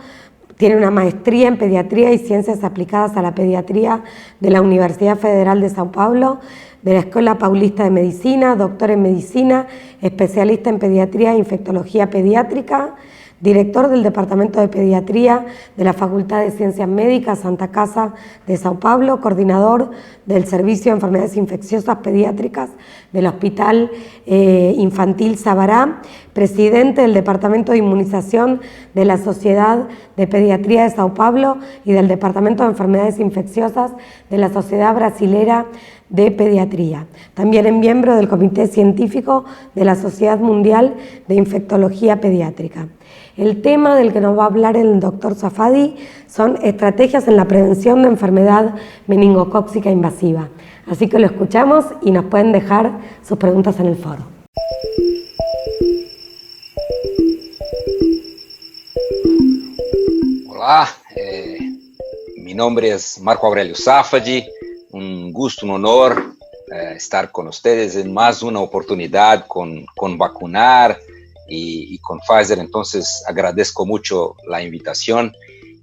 Tiene una maestría en Pediatría y Ciencias Aplicadas a la Pediatría de la Universidad Federal de Sao Paulo, de la Escuela Paulista de Medicina, doctor en Medicina, especialista en Pediatría e Infectología Pediátrica, director del Departamento de Pediatría de la Facultad de Ciencias Médicas Santa Casa de Sao Paulo, coordinador del Servicio de Enfermedades Infecciosas Pediátricas del Hospital Infantil Sabará, presidente del Departamento de Inmunización de la Sociedad de Pediatría de Sao Paulo y del Departamento de Enfermedades Infecciosas de la Sociedad Brasilera de Pediatría. También es miembro del Comité Científico de la Sociedad Mundial de Infectología Pediátrica. El tema del que nos va a hablar el doctor Safadi son estrategias en la prevención de enfermedad meningocócica invasiva. Así que lo escuchamos y nos pueden dejar sus preguntas en el foro. Olá, mi nombre es Marco Aurelio Safadi, un gusto, un honor estar con ustedes en más una oportunidad con vacunar y con Pfizer, entonces agradezco mucho la invitación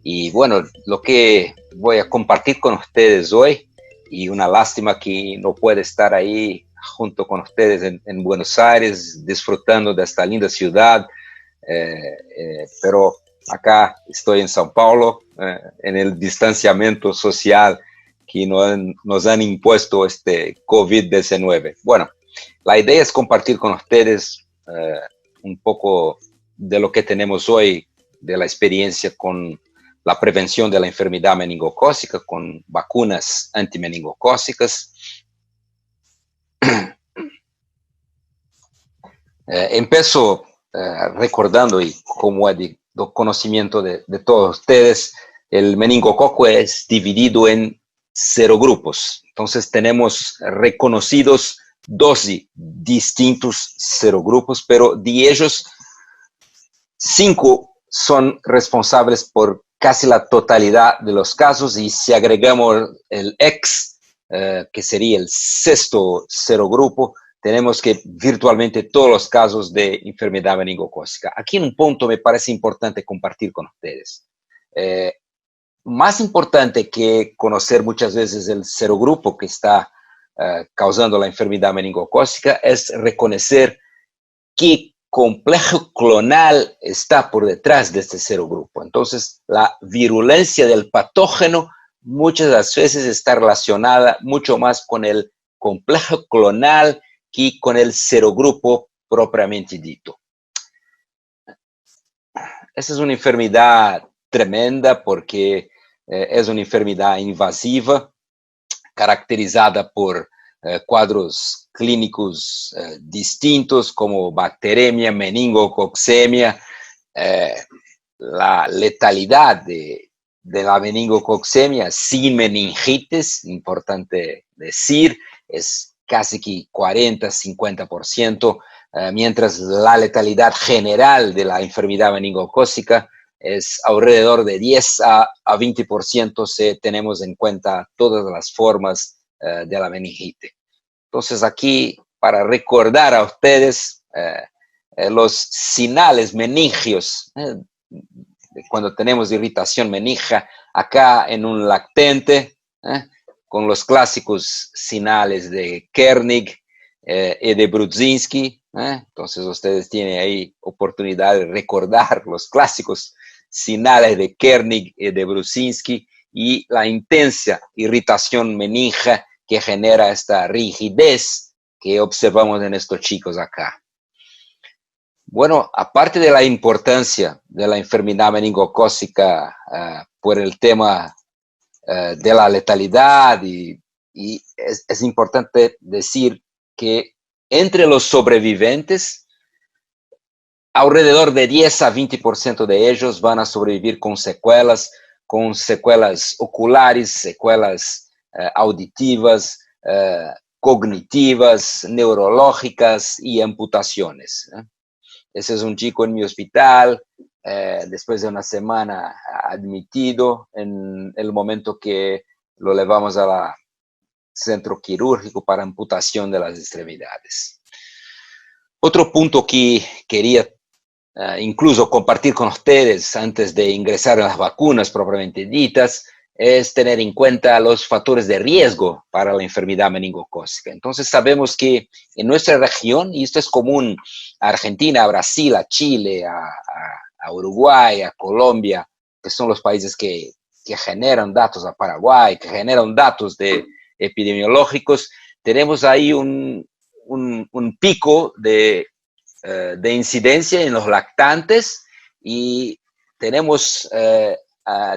y bueno, lo que voy a compartir con ustedes hoy y una lástima que no pueda estar ahí junto con ustedes en Buenos Aires disfrutando de esta linda ciudad, pero acá estoy en São Paulo, en el distanciamiento social que nos han impuesto este COVID-19. Bueno, la idea es compartir con ustedes un poco de lo que tenemos hoy, de la experiencia con la prevención de la enfermedad meningocócica, con vacunas antimeningocócicas. Empiezo recordando, y como es de conocimiento de todos ustedes, el meningococo es dividido en serogrupos. Entonces tenemos reconocidos 12 distintos serogrupos, pero de ellos 5 son responsables por casi la totalidad de los casos, y si agregamos el X, que sería el sexto serogrupo, tenemos que virtualmente todos los casos de enfermedad meningocócica. Aquí un punto me parece importante compartir con ustedes. Más importante que conocer muchas veces el serogrupo que está causando la enfermedad meningocócica es reconocer qué complejo clonal está por detrás de este serogrupo. Entonces, la virulencia del patógeno muchas de las veces está relacionada mucho más con el complejo clonal que con el serogrupo propiamente dicho. Esta es una enfermedad tremenda porque es una enfermedad invasiva, caracterizada por cuadros clínicos distintos como bacteremia, meningococcemia. La letalidad de la meningococcemia sin meningitis, importante decir, es casi que 40-50%, mientras la letalidad general de la enfermedad meningocócica es alrededor de 10 a 20% si tenemos en cuenta todas las formas de la meningitis. Entonces aquí, para recordar a ustedes los sinales meningios, cuando tenemos irritación meningia, acá en un lactente, con los clásicos sinales de Kernig y de Brudzinski. Entonces ustedes tienen ahí oportunidad de recordar los clásicos sinales de Kernig y de Brudzinski y la intensa irritación meningia que genera esta rigidez que observamos en estos chicos acá. Bueno, aparte de la importancia de la enfermedad meningocócica por el tema de la letalidad, y es importante decir que entre los sobrevivientes, alrededor de 10 a 20% de ellos van a sobrevivir con secuelas oculares, secuelas auditivas, cognitivas, neurológicas y amputaciones. Ese es un chico en mi hospital, después de una semana admitido, en el momento que lo llevamos al centro quirúrgico para amputación de las extremidades. Otro punto que quería incluso compartir con ustedes antes de ingresar a las vacunas propiamente ditas es tener en cuenta los factores de riesgo para la enfermedad meningocócica. Entonces sabemos que en nuestra región, y esto es común a Argentina, a Brasil, a Chile, a a Uruguay, a Colombia, que son los países que generan datos, a Paraguay, que generan datos epidemiológicos, tenemos ahí un pico de incidencia en los lactantes y tenemos,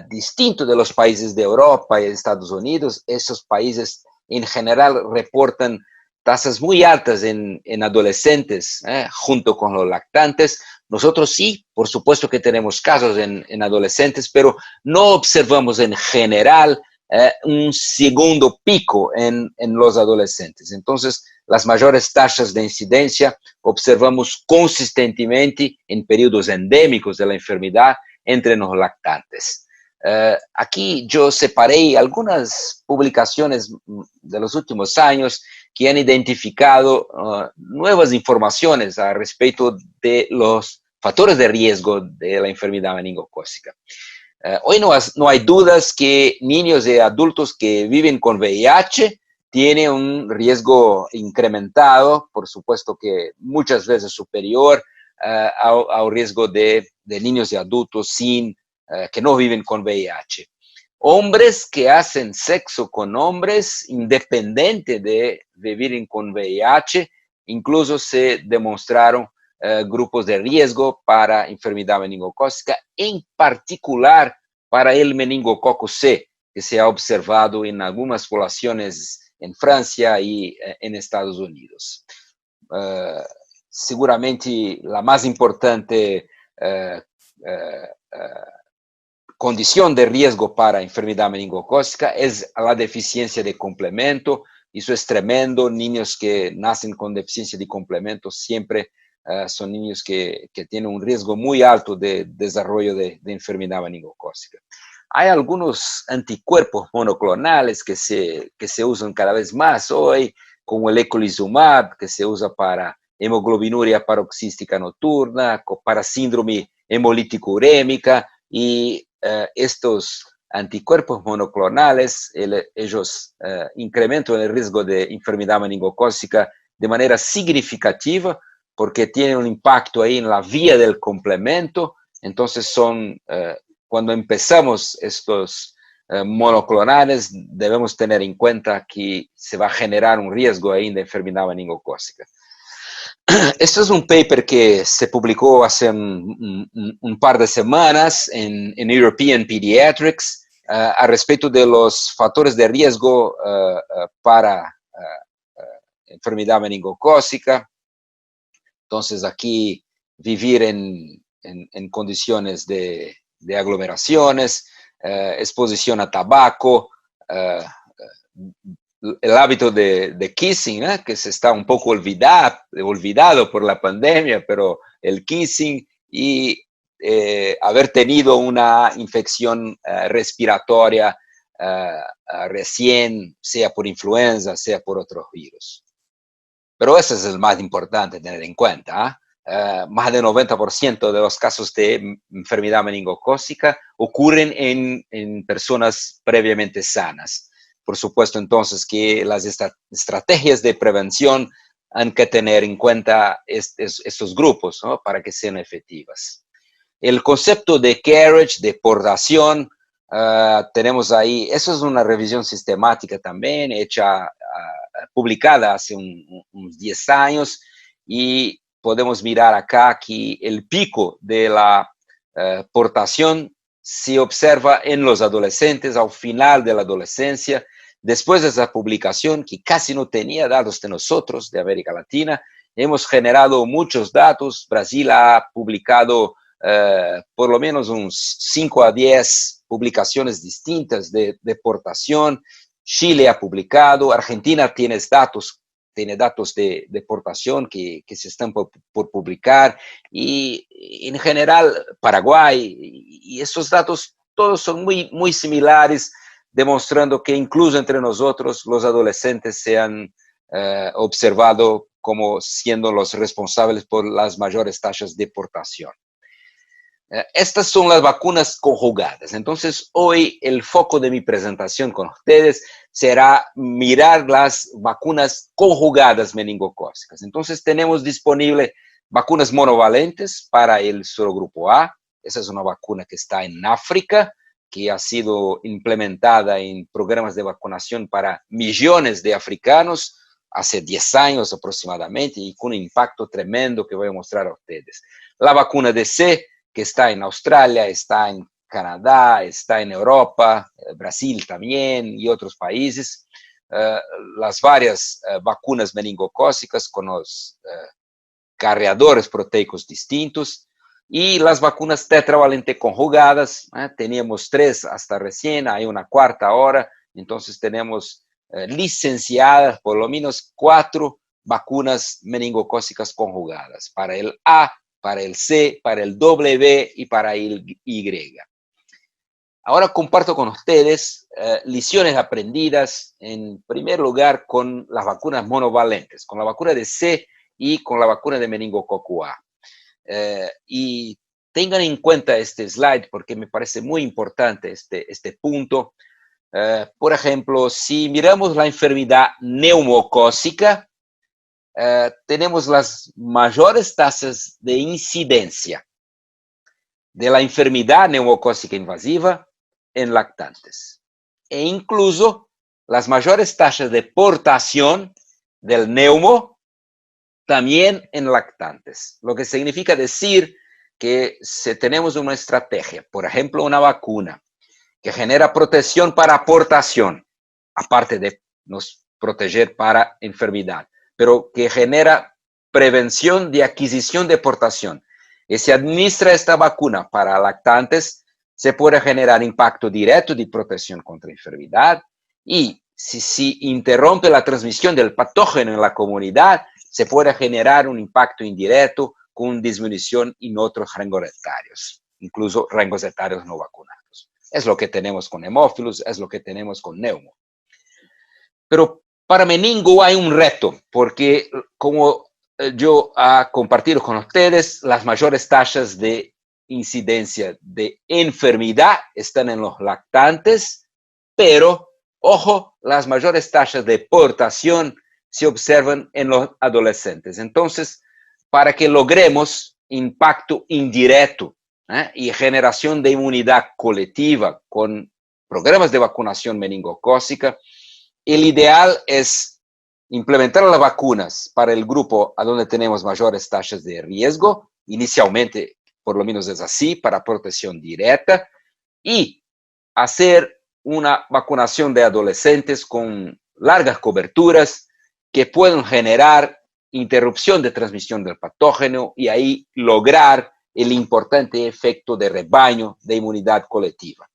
distinto de los países de Europa y de Estados Unidos, esos países en general reportan tasas muy altas en adolescentes, junto con los lactantes. Nosotros sí, por supuesto que tenemos casos en adolescentes, pero no observamos en general un segundo pico en los adolescentes. Entonces, las mayores tasas de incidencia observamos consistentemente en periodos endémicos de la enfermedad entre los lactantes. Aquí yo separé algunas publicaciones de los últimos años que han identificado nuevas informaciones al respecto de los factores de riesgo de la enfermedad meningocócica. Hoy no hay dudas que niños y adultos que viven con VIH tienen un riesgo incrementado, por supuesto que muchas veces superior al riesgo de niños y adultos que no viven con VIH. Hombres que hacen sexo con hombres, independiente de vivir con VIH, incluso se demostraron grupos de riesgo para enfermedad meningocócica, en particular para el meningococo C, que se ha observado en algunas poblaciones en Francia y en Estados Unidos. Seguramente la más importante condición de riesgo para enfermedad meningocócica es la deficiencia de complemento. Eso es tremendo. Niños que nacen con deficiencia de complemento siempre son niños que tienen un riesgo muy alto de desarrollo de enfermedad meningocócica. Hay algunos anticuerpos monoclonales que se usan cada vez más hoy, como el eculizumab, que se usa para hemoglobinuria paroxística nocturna, para síndrome hemolítico urémica, y estos anticuerpos monoclonales, ellos incrementan el riesgo de enfermedad meningocócica de manera significativa, porque tienen un impacto ahí en la vía del complemento. Entonces cuando empezamos estos monoclonales, debemos tener en cuenta que se va a generar un riesgo ahí de enfermedad meningocócica. Este es un paper que se publicó hace un par de semanas en European Pediatrics a respecto de los factores de riesgo para enfermedad meningocócica. Entonces, aquí vivir en condiciones de aglomeraciones, exposición a tabaco, el hábito de kissing, que se está un poco olvidado por la pandemia, pero el kissing y haber tenido una infección respiratoria recién, sea por influenza, sea por otros virus. Pero eso es el más importante tener en cuenta. Más del 90% de los casos de enfermedad meningocócica ocurren en personas previamente sanas. Por supuesto, entonces, que las estrategias de prevención han que tener en cuenta estos grupos, ¿no?, para que sean efectivas. El concepto de carriage, de portación, tenemos ahí, eso es una revisión sistemática también, hecha, publicada hace unos 10 años, y podemos mirar acá que el pico de la portación se observa en los adolescentes al final de la adolescencia. Después de esa publicación, que casi no tenía datos de nosotros, de América Latina, hemos generado muchos datos. Brasil ha publicado por lo menos unos 5 a 10 publicaciones distintas de portación. Chile ha publicado, Argentina tiene datos de portación que se están por publicar, y en general Paraguay, y esos datos todos son muy, muy similares, demostrando que incluso entre nosotros los adolescentes se han observado como siendo los responsables por las mayores tasas de portación. Estas son las vacunas conjugadas. Entonces, hoy el foco de mi presentación con ustedes será mirar las vacunas conjugadas meningocócicas. Entonces, tenemos disponible vacunas monovalentes para el serogrupo A. Esa es una vacuna que está en África, que ha sido implementada en programas de vacunación para millones de africanos hace 10 años aproximadamente y con un impacto tremendo que voy a mostrar a ustedes. La vacuna de C, que está en Australia, está en Canadá, está en Europa, Brasil también y otros países. Las varias vacunas meningocócicas con los carreadores proteicos distintos y las vacunas tetravalente conjugadas. Teníamos 3 hasta recién, hay una cuarta ahora, entonces tenemos licenciadas por lo menos 4 vacunas meningocócicas conjugadas para el A, para el C, para el W y para el Y. Ahora comparto con ustedes lecciones aprendidas, en primer lugar, con las vacunas monovalentes, con la vacuna de C y con la vacuna de meningococo A. Y tengan en cuenta este slide porque me parece muy importante este punto. Por ejemplo, si miramos la enfermedad neumocócica, tenemos las mayores tasas de incidencia de la enfermedad neumocócica invasiva en lactantes. E incluso las mayores tasas de portación del neumo también en lactantes. Lo que significa decir que si tenemos una estrategia, por ejemplo, una vacuna que genera protección para aportación, aparte de nos proteger para enfermedad, pero que genera prevención de adquisición de portación, y se administra esta vacuna para lactantes, se puede generar impacto directo de protección contra enfermedad y si interrumpe la transmisión del patógeno en la comunidad, se puede generar un impacto indirecto con disminución en otros rangos etarios, incluso rangos etarios no vacunados. Es lo que tenemos con hemófilos, es lo que tenemos con neumo. Pero para meningo hay un reto, porque como yo he compartido con ustedes, las mayores tasas de incidencia de enfermedad están en los lactantes, pero, ojo, las mayores tasas de portación se observan en los adolescentes. Entonces, para que logremos impacto indirecto y generación de inmunidad colectiva con programas de vacunación meningocócica, el ideal es implementar las vacunas para el grupo a donde tenemos mayores tasas de riesgo, inicialmente por lo menos es así, para protección directa, y hacer una vacunación de adolescentes con largas coberturas que puedan generar interrupción de transmisión del patógeno y ahí lograr el importante efecto de rebaño de inmunidad colectiva.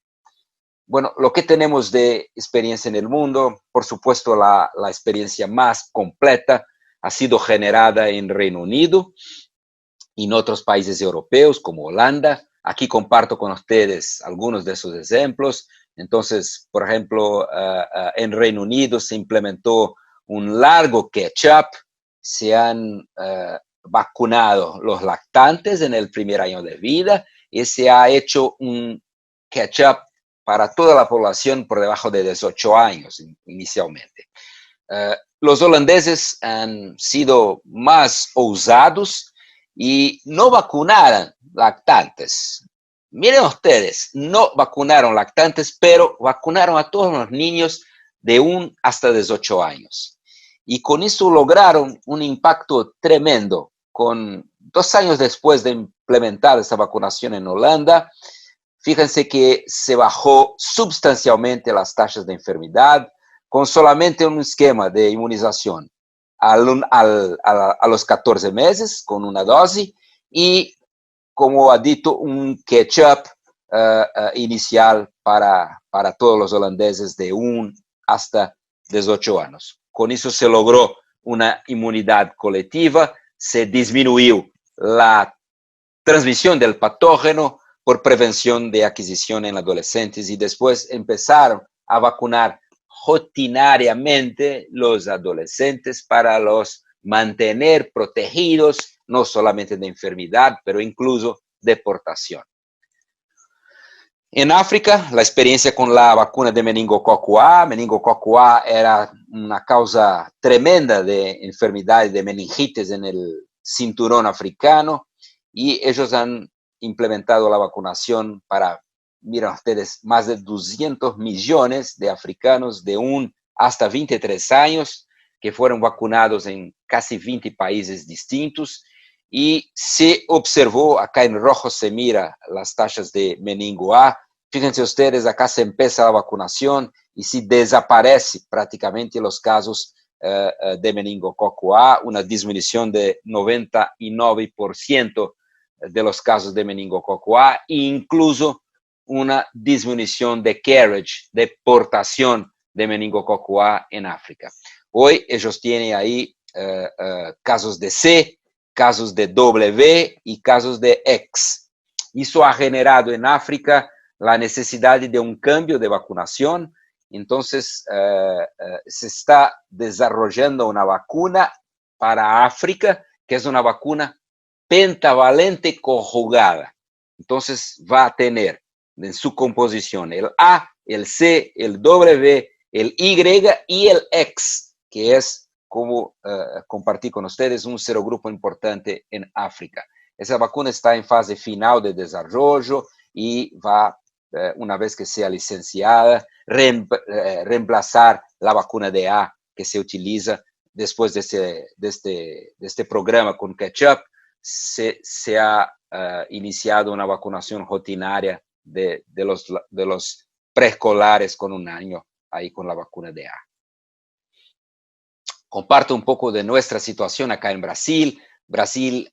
Bueno, lo que tenemos de experiencia en el mundo, por supuesto la experiencia más completa ha sido generada en Reino Unido y en otros países europeos como Holanda. Aquí comparto con ustedes algunos de esos ejemplos. Entonces, por ejemplo, en Reino Unido se implementó un largo catch-up, se han vacunado los lactantes en el primer año de vida y se ha hecho un catch-up para toda la población por debajo de 18 años inicialmente. Los holandeses han sido más ousados y no vacunaron lactantes. Miren ustedes, no vacunaron lactantes, pero vacunaron a todos los niños de 1 hasta 18 años. Y con eso lograron un impacto tremendo. Con 2 años después de implementar esa vacunación en Holanda, fíjense que se bajó sustancialmente las tasas de enfermedad con solamente un esquema de inmunización a los 14 meses con una dosis y, como ha dicho, un catch-up inicial para todos los holandeses de 1 hasta 18 años. Con eso se logró una inmunidad colectiva, se disminuyó la transmisión del patógeno por prevención de adquisición en adolescentes y después empezaron a vacunar rutinariamente los adolescentes para los mantener protegidos, no solamente de enfermedad, pero incluso de portación. En África, la experiencia con la vacuna de meningococo A era una causa tremenda de enfermedades de meningitis en el cinturón africano y ellos han implementado la vacunación para, miren ustedes, más de 200 millones de africanos de 1 hasta 23 años que fueron vacunados en casi 20 países distintos y se observó, acá en rojo se mira las tasas de meningo A. Fíjense ustedes, acá se empieza la vacunación y se desaparece prácticamente los casos de meningococo A, una disminución de 99% de los casos de meningococo A, e incluso una disminución de carriage, de portación de meningococo A en África. Hoy ellos tienen ahí casos de C, casos de W y casos de X. Eso ha generado en África la necesidad de un cambio de vacunación. Entonces, se está desarrollando una vacuna para África, que es una vacuna pentavalente conjugada. Entonces, va a tener en su composición el A, el C, el W, el Y y el X, que es, como compartí con ustedes, un serogrupo importante en África. Esa vacuna está en fase final de desarrollo y va, una vez que sea licenciada, reemplazar la vacuna de A que se utiliza después de este programa con ketchup. Se ha iniciado una vacunación rutinaria de los preescolares con 1 año ahí con la vacuna de A. Comparto un poco de nuestra situación acá en Brasil. Brasil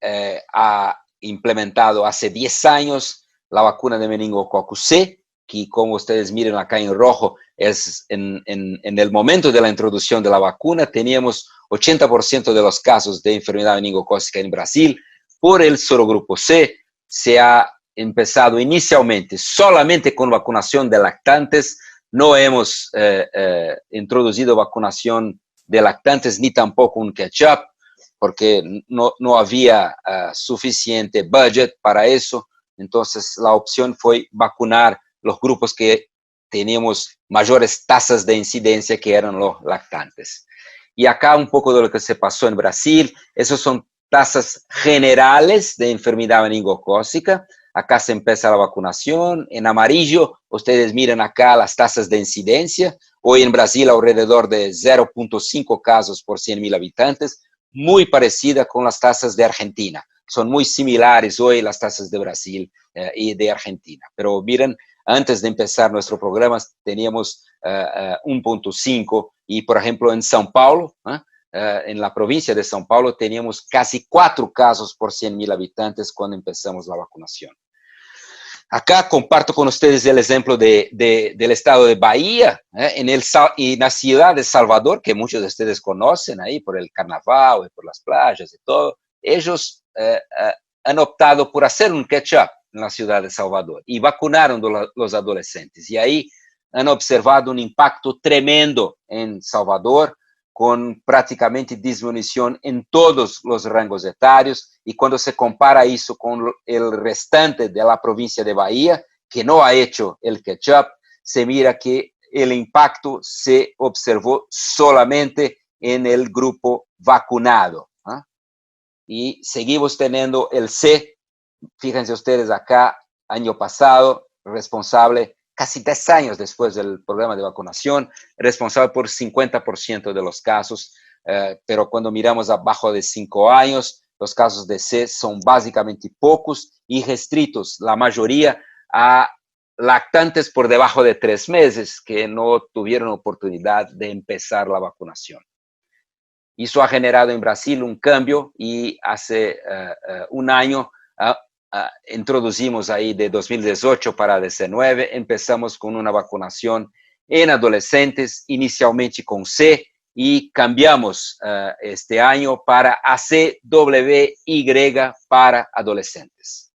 ha implementado hace 10 años la vacuna de meningococo C, que como ustedes miren acá en rojo, es en el momento de la introducción de la vacuna, teníamos 80% de los casos de enfermedad meningocócica en Brasil. Por el serogrupo C, se ha empezado inicialmente solamente con vacunación de lactantes. No hemos introducido vacunación de lactantes ni tampoco un ketchup, porque no había suficiente budget para eso. Entonces, la opción fue vacunar los grupos que teníamos mayores tasas de incidencia, que eran los lactantes. Y acá un poco de lo que se pasó en Brasil. Esos son tasas generales de enfermedad meningocócica. Acá se empieza la vacunación. En amarillo, ustedes miran acá las tasas de incidencia. Hoy en Brasil, alrededor de 0.5 casos por 100.000 habitantes, muy parecida con las tasas de Argentina. Son muy similares hoy las tasas de Brasil y de Argentina. Pero miren, antes de empezar nuestro programa teníamos 1.5 y, por ejemplo, en São Paulo, en la provincia de São Paulo, teníamos casi 4 casos por 100.000 habitantes cuando empezamos la vacunación. Acá comparto con ustedes el ejemplo del estado de Bahía, y en la ciudad de Salvador, que muchos de ustedes conocen ahí por el carnaval y por las playas y todo. Ellos han optado por hacer un ketchup en la ciudad de Salvador y vacunaron los adolescentes. Y ahí han observado un impacto tremendo en Salvador, con prácticamente disminución en todos los rangos etarios, y cuando se compara eso con el restante de la provincia de Bahía, que no ha hecho el ketchup, se mira que el impacto se observó solamente en el grupo vacunado. Y seguimos teniendo el C, fíjense ustedes acá, año pasado, responsable, casi 10 años después del programa de vacunación, responsable por 50% de los casos, pero cuando miramos abajo de 5 años, los casos de C son básicamente pocos y restritos, la mayoría a lactantes por debajo de 3 meses que no tuvieron oportunidad de empezar la vacunación. Eso ha generado en Brasil un cambio y hace 1 año introducimos ahí de 2018 para 2019, empezamos con una vacunación en adolescentes, inicialmente con C, y cambiamos este año para ACWY para adolescentes.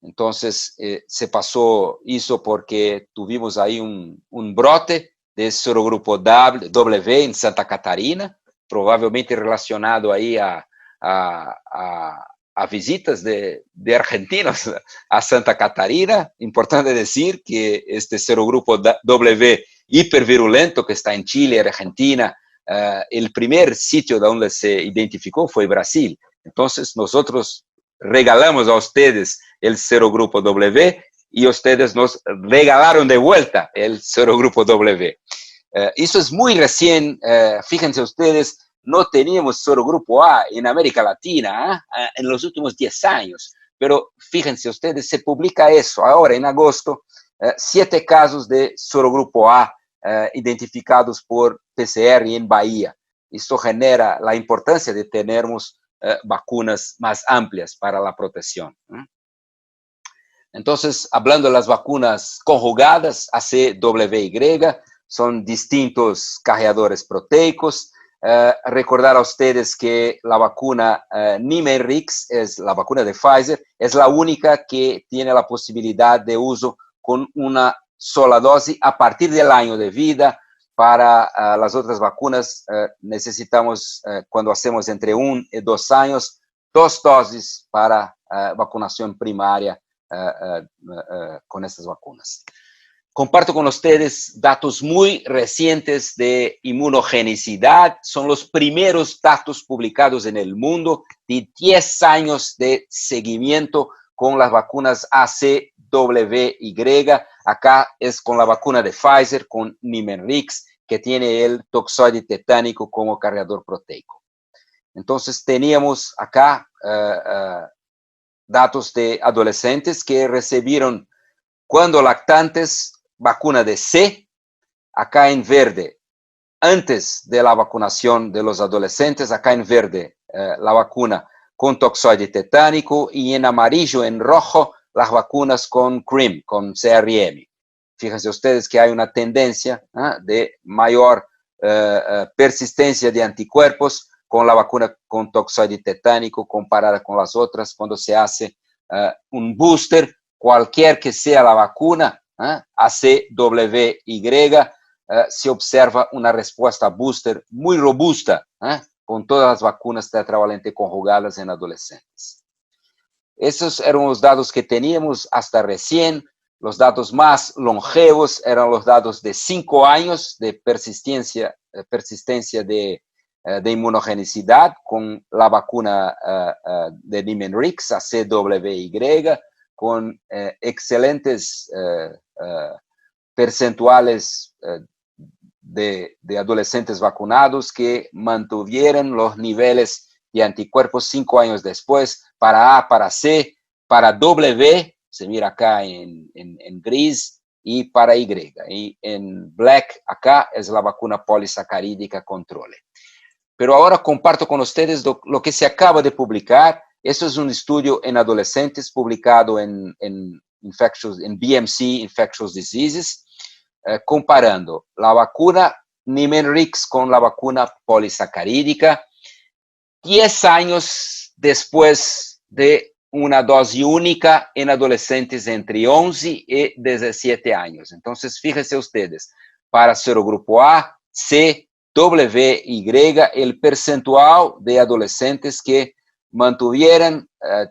Entonces, se pasó eso porque tuvimos ahí un brote de serogrupo W en Santa Catarina, provavelmente relacionado ahí a visitas de argentinos a Santa Catarina. Importante decir que este serogrupo W hipervirulento que está en Chile y Argentina, el primer sitio donde se identificó fue Brasil. Entonces nosotros regalamos a ustedes el serogrupo W y ustedes nos regalaron de vuelta el serogrupo W. Eso es muy recién, fíjense ustedes, no teníamos serogrupo A en América Latina en los últimos 10 años, pero fíjense ustedes, se publica eso ahora en agosto, 7 casos de serogrupo A identificados por PCR en Bahía. Esto genera la importancia de tenermos vacunas más amplias para la protección. Entonces, hablando de las vacunas conjugadas, ACWY, son distintos cargadores proteicos. Recordar a ustedes que la vacuna Nimenrix, es la vacuna de Pfizer, es la única que tiene la posibilidad de uso con una sola dosis a partir del año de vida. Para las otras vacunas necesitamos, cuando hacemos entre 1 y 2 años, 2 dosis para vacunación primaria con estas vacunas. Comparto con ustedes datos muy recientes de inmunogenicidad. Son los primeros datos publicados en el mundo de 10 años de seguimiento con las vacunas ACWY. Acá es con la vacuna de Pfizer, con Nimenrix, que tiene el toxoide tetánico como cargador proteico. Entonces teníamos acá datos de adolescentes que recibieron, cuando lactantes, vacuna de C, acá en verde, antes de la vacunación de los adolescentes, acá en verde, la vacuna con toxoide tetánico, y en amarillo, en rojo, las vacunas con CRIM, con CRM. Fíjense ustedes que hay una tendencia de mayor persistencia de anticuerpos con la vacuna con toxoide tetánico comparada con las otras. Cuando se hace un booster, cualquier que sea la vacuna, ACWY, se observa una respuesta booster muy robusta con todas las vacunas tetravalente conjugadas en adolescentes. Esos eran los datos que teníamos hasta recién. Los datos más longevos eran los datos de 5 años de persistencia de inmunogenicidad con la vacuna de Nimenrix, ACWY, con excelentes percentuales de adolescentes vacunados que mantuvieron los niveles de anticuerpos 5 años después para A, para C, para W, se mira acá en gris, y para Y. Y en black acá es la vacuna polisacarídica controle. Pero ahora comparto con ustedes lo que se acaba de publicar. Esto es un estudio en adolescentes publicado en BMC, Infectious Diseases, comparando la vacuna Nimenrix con la vacuna polisacarídica 10 años después de una dosis única en adolescentes entre 11 y 17 años. Entonces, fíjense ustedes, para serogrupo A, C, W, Y, el percentual de adolescentes que mantuvieran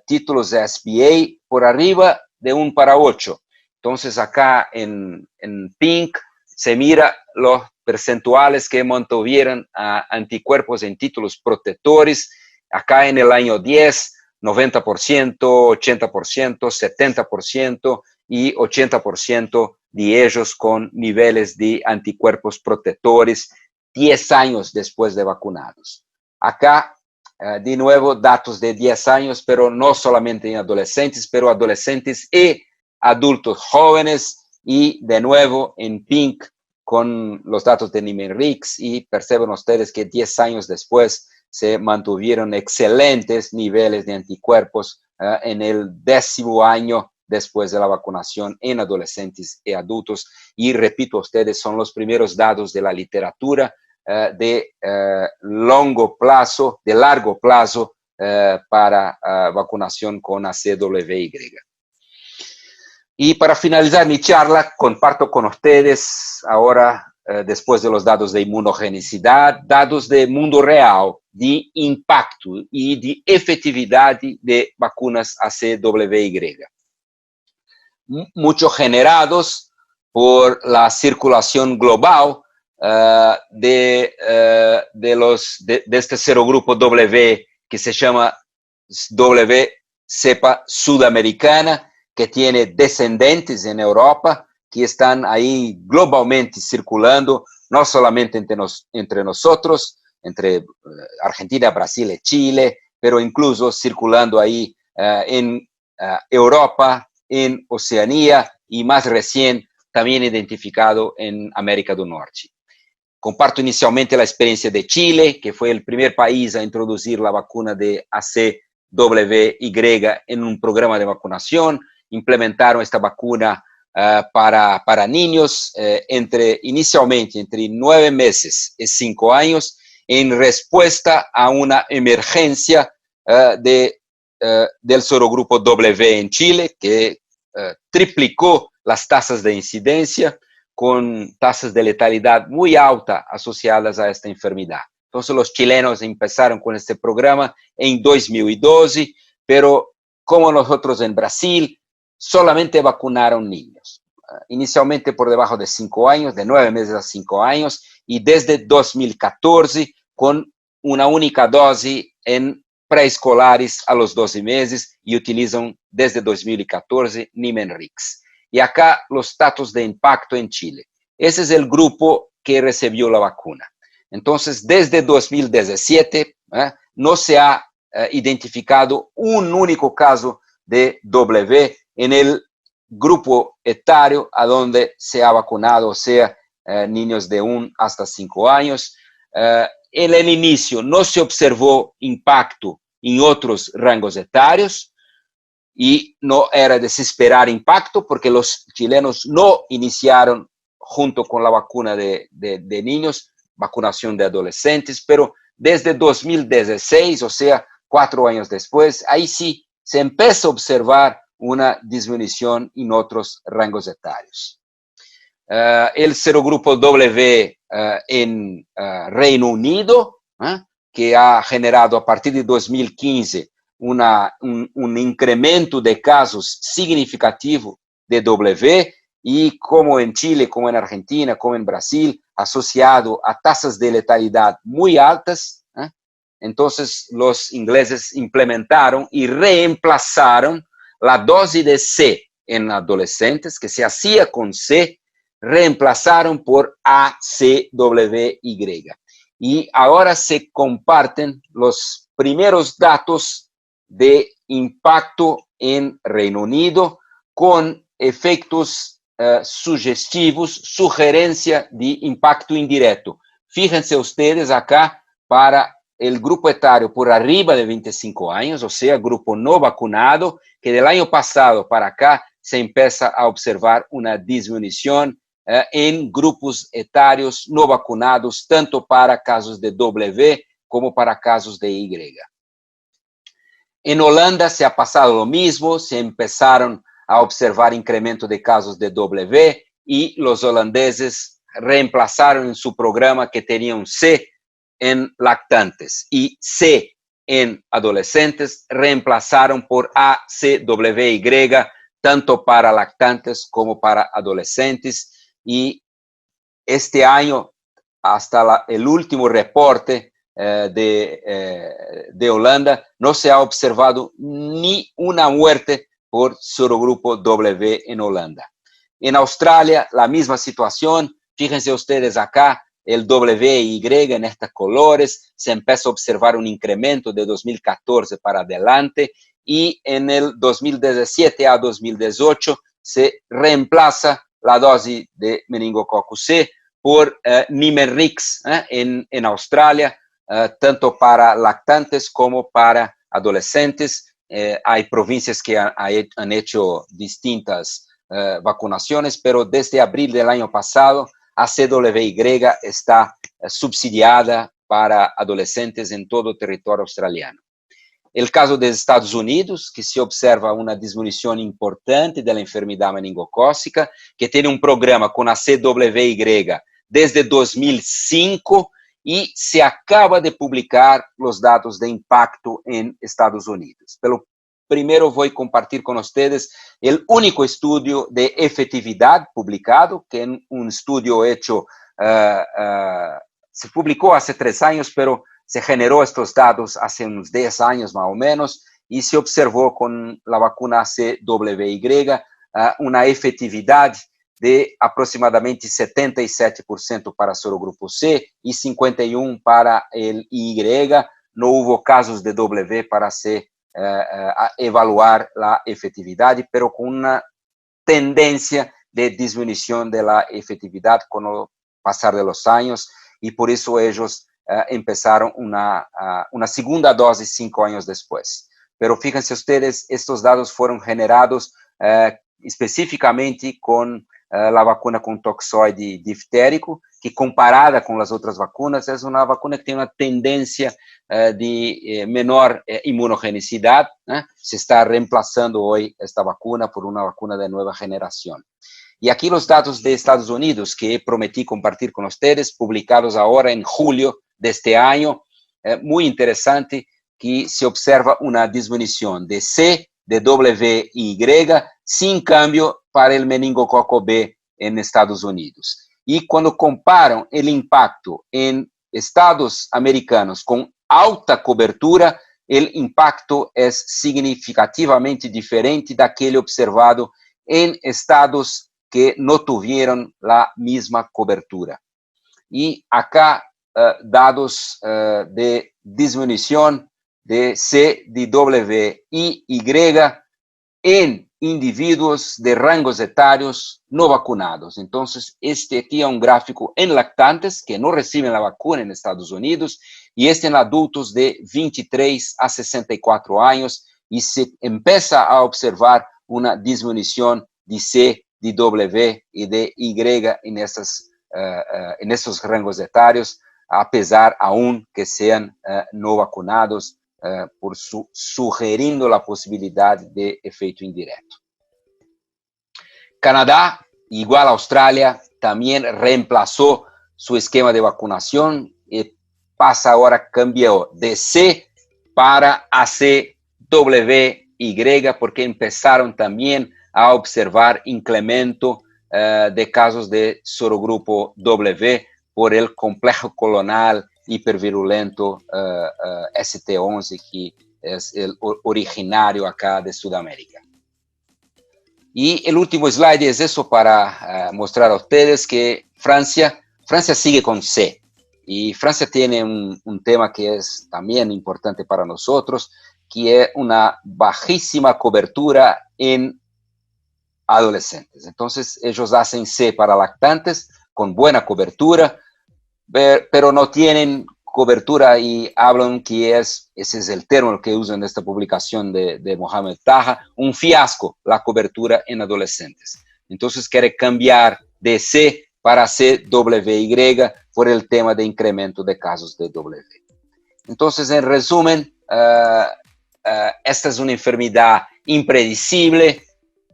títulos de SBA por arriba de 1 para 8. Entonces, acá en pink se mira los percentuales que mantuvieran anticuerpos en títulos protectores. Acá en el año 10, 90%, 80%, 70% y 80% de ellos con niveles de anticuerpos protectores 10 años después de vacunados. Acá, de nuevo, datos de 10 años, pero no solamente en adolescentes, pero adolescentes y adultos jóvenes, y de nuevo en pink con los datos de Nimenrix, y perciben ustedes que 10 años después se mantuvieron excelentes niveles de anticuerpos en el 10º año después de la vacunación en adolescentes y adultos. Y repito a ustedes, son los primeros datos de la literatura de largo plazo para vacunación con ACWY. Y para finalizar mi charla, comparto con ustedes ahora, después de los datos de inmunogenicidad, datos de mundo real, de impacto y de efectividad de vacunas ACWY. Muchos generados por la circulación global de este serogrupo W, que se llama cepa sudamericana que tiene descendentes en Europa que están ahí globalmente circulando, no solamente entre nosotros, entre Argentina, Brasil y Chile, pero incluso circulando ahí en Europa, en Oceanía y más recién también identificado en América del Norte. Comparto inicialmente la experiencia de Chile, que fue el primer país a introducir la vacuna de ACWY en un programa de vacunación. Implementaron esta vacuna para niños inicialmente entre 9 meses y 5 años, en respuesta a una emergencia del sorogrupo W en Chile, que triplicó las tasas de incidencia, con tasas de letalidad muy altas asociadas a esta enfermedad. Entonces los chilenos empezaron con este programa en 2012, pero como nosotros en Brasil, solamente vacunaron niños. Inicialmente por debajo de 5 años, de 9 meses a 5 años, y desde 2014 con una única dosis en preescolares a los 12 meses y utilizan desde 2014 Niemann-Rix. Y acá los datos de impacto en Chile. Ese es el grupo que recibió la vacuna. Entonces, desde 2017 no se ha identificado un único caso de W en el grupo etario a donde se ha vacunado, o sea, niños de 1 hasta 5 años. En el inicio no se observó impacto en otros rangos etarios, y no era de esperar impacto porque los chilenos no iniciaron junto con la vacuna de niños, vacunación de adolescentes, pero desde 2016, o sea, 4 años después, ahí sí se empieza a observar una disminución en otros rangos etarios. El serogrupo W en Reino Unido, que ha generado a partir de 2015 un incremento de casos significativo de W, y como en Chile, como en Argentina, como en Brasil, asociado a tasas de letalidad muy altas. Entonces los ingleses implementaron y reemplazaron la dosis de C en adolescentes, que se hacía con C, reemplazaron por ACWY. Y ahora se comparten los primeros datos de impacto en Reino Unido con efectos sugestivos, sugerencia de impacto indirecto. Fíjense ustedes acá para el grupo etario por arriba de 25 años, o sea, grupo no vacunado, que del año pasado para acá se empieza a observar una disminución en grupos etarios no vacunados, tanto para casos de W como para casos de Y. En Holanda se ha pasado lo mismo, se empezaron a observar incremento de casos de W y los holandeses reemplazaron en su programa que tenían C en lactantes y C en adolescentes, reemplazaron por ACWY, tanto para lactantes como para adolescentes. Y este año, hasta el último reporte de Holanda, no se ha observado ni una muerte por serogrupo W en Holanda. En Australia, la misma situación. Fíjense ustedes acá, el WY en estos colores, se empieza a observar un incremento de 2014 para adelante, y en el 2017 a 2018 se reemplaza la dosis de meningococo C por Niemann-Rix en Australia, tanto para lactantes como para adolescentes. Hay provincias que han hecho distintas vacunaciones, pero desde abril del año pasado, ACWY está subsidiada para adolescentes en todo el territorio australiano. El caso de Estados Unidos, que se observa una disminución importante de la enfermedad meningocócica, que tiene un programa con ACWY desde 2005 y se acaba de publicar los datos de impacto en Estados Unidos. Pero primero voy a compartir con ustedes el único estudio de efectividad publicado, que es un estudio hecho, se publicó hace 3 años, pero se generó estos datos hace unos 10 años más o menos, y se observó con la vacuna ACWY una efectividad de aproximadamente 77% para sorogrupo C y 51% para el Y. No hubo casos de W para se evaluar la efectividad, pero con una tendencia de disminución de la efectividad con el pasar de los años, y por eso ellos empezaron una segunda dosis 5 años después. Pero fíjense ustedes, estos datos fueron generados específicamente con la vacuna con toxoide diftérico, que comparada con las otras vacunas, es una vacuna que tiene una tendencia de menor inmunogenicidad. Se está reemplazando hoy esta vacuna por una vacuna de nueva generación. Y aquí los datos de Estados Unidos que prometí compartir con ustedes, publicados ahora en julio de este año, muy interesante, que se observa una disminución de C, de W y Y, sin cambio para el meningococo B en Estados Unidos. Y cuando comparan el impacto en estados americanos con alta cobertura, el impacto es significativamente diferente de aquel observado en estados que no tuvieron la misma cobertura. Y acá dados de disminución de C, de W y Y en individuos de rangos etarios no vacunados. Entonces, este aquí es un gráfico en lactantes que no reciben la vacuna en Estados Unidos, y este en adultos de 23 a 64 años, y se empieza a observar una disminución de C, de W y de Y en estos rangos etarios, a pesar aún que sean no vacunados, por sugerindo la posibilidad de efecto indirecto. Canadá, igual a Australia, también reemplazó su esquema de vacunación y pasa ahora, cambió de C para ACWY, porque empezaron también a observar incremento de casos de sorogrupo W por el complejo clonal hipervirulento ST11, que es el originario acá de Sudamérica. Y el último slide es eso para mostrar a ustedes que Francia sigue con C. Y Francia tiene un tema que es también importante para nosotros, que es una bajísima cobertura en adolescentes. Entonces, ellos hacen C para lactantes con buena cobertura, pero no tienen cobertura, y hablan que ese es el término que usan en esta publicación de Mohamed Taha, un fiasco la cobertura en adolescentes. Entonces quiere cambiar de C para CWY por el tema de incremento de casos de W. Entonces, en resumen, esta es una enfermedad impredecible,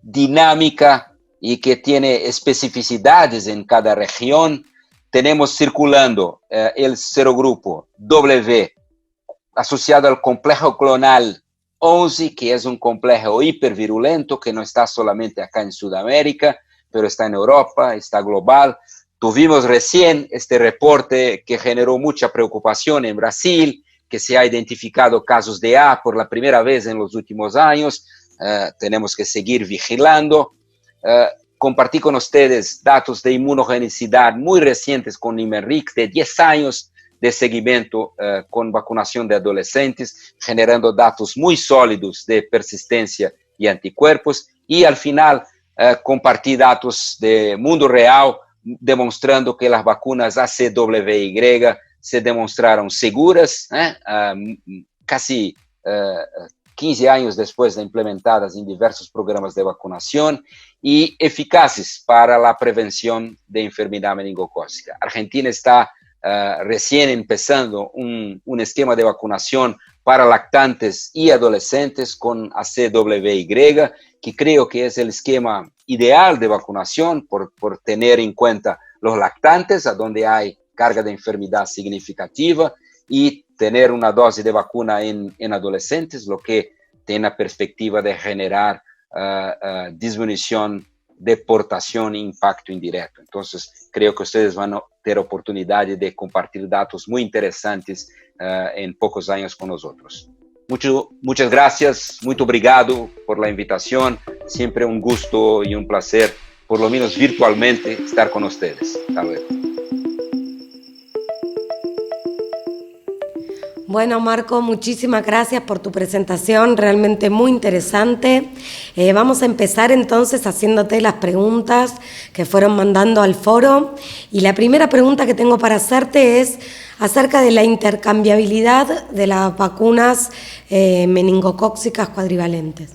dinámica y que tiene especificidades en cada región. Tenemos circulando el serogrupo W asociado al complejo clonal 11, que es un complejo hipervirulento que no está solamente acá en Sudamérica, pero está en Europa, está global. Tuvimos recién este reporte que generó mucha preocupación en Brasil, que se ha identificado casos de A por la primera vez en los últimos años. Tenemos que seguir vigilando. Compartí con ustedes datos de inmunogenicidad muy recientes con Imerric, de 10 años de seguimiento con vacunación de adolescentes, generando datos muy sólidos de persistencia y anticuerpos. Y al final compartí datos de mundo real, demostrando que las vacunas ACWY se demostraron seguras, casi 15 años después de implementadas en diversos programas de vacunación, y eficaces para la prevención de enfermedad meningocócica. Argentina está recién empezando un esquema de vacunación para lactantes y adolescentes con ACWY, que creo que es el esquema ideal de vacunación por tener en cuenta los lactantes, a donde hay carga de enfermedad significativa, y tener una dosis de vacuna en adolescentes, lo que tiene la perspectiva de generar disminución de portación e impacto indirecto. Entonces, creo que ustedes van a tener oportunidad de compartir datos muy interesantes en pocos años con nosotros. Muchas gracias, muito obrigado por la invitación. Siempre un gusto y un placer, por lo menos virtualmente, estar con ustedes. Hasta luego. Bueno, Marco, muchísimas gracias por tu presentación, realmente muy interesante. Vamos a empezar entonces haciéndote las preguntas que fueron mandando al foro. Y la primera pregunta que tengo para hacerte es acerca de la intercambiabilidad de las vacunas meningocócicas cuadrivalentes.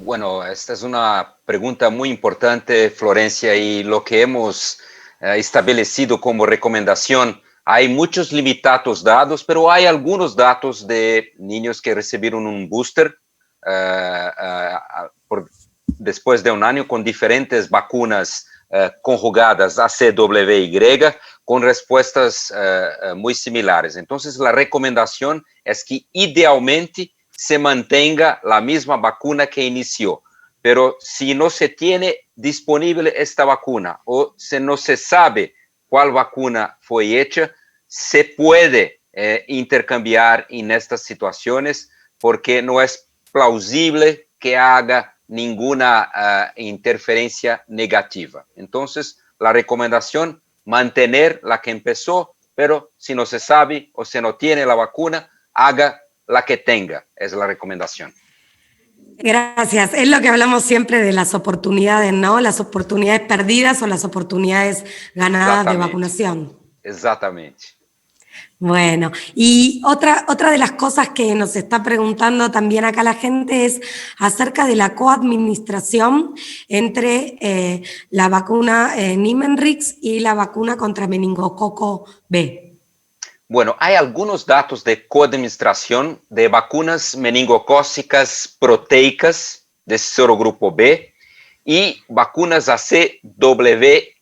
Bueno, esta es una pregunta muy importante, Florencia, y lo que hemos establecido como recomendación. Hay muchos limitados datos, pero hay algunos datos de niños que recibieron un booster después de un año con diferentes vacunas conjugadas ACWY con respuestas muy similares. Entonces, la recomendación es que idealmente se mantenga la misma vacuna que inició. Pero si no se tiene disponible esta vacuna o si no se sabe cuál vacuna fue hecha, se puede intercambiar en estas situaciones porque no es plausible que haga ninguna interferencia negativa. Entonces, la recomendación, mantener la que empezó, pero si no se sabe o si no tiene la vacuna, haga la que tenga, es la recomendación. Gracias. Es lo que hablamos siempre de las oportunidades, ¿no? Las oportunidades perdidas o las oportunidades ganadas de vacunación. Exactamente. Bueno, y otra de las cosas que nos está preguntando también acá la gente es acerca de la coadministración entre la vacuna Niemenrix y la vacuna contra meningococo B. Bueno, hay algunos datos de coadministración de vacunas meningocócicas proteicas de serogrupo B y vacunas ACWY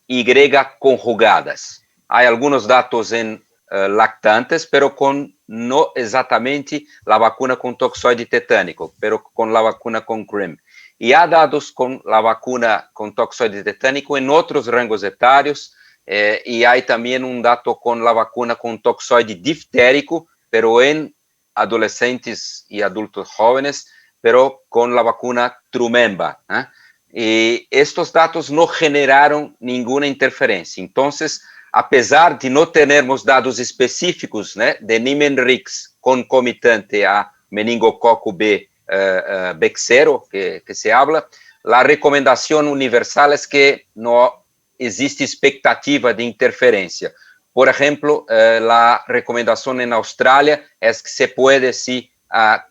conjugadas. Hay algunos datos en lactantes, pero con no exactamente la vacuna con toxoide tetánico, pero con la vacuna con CRIM. Y hay datos con la vacuna con toxoide tetánico en otros rangos etarios, y hay también un dato con la vacuna con toxoide diftérico, pero en adolescentes y adultos jóvenes, pero con la vacuna Trumemba. Y estos datos no generaron ninguna interferencia. Entonces, a pesar de no tenermos dados específicos de Niemenrix concomitante a meningococo B Bexero, que se habla, la recomendación universal es que no existe expectativa de interferencia. Por ejemplo, la recomendación en Australia es que se puede sí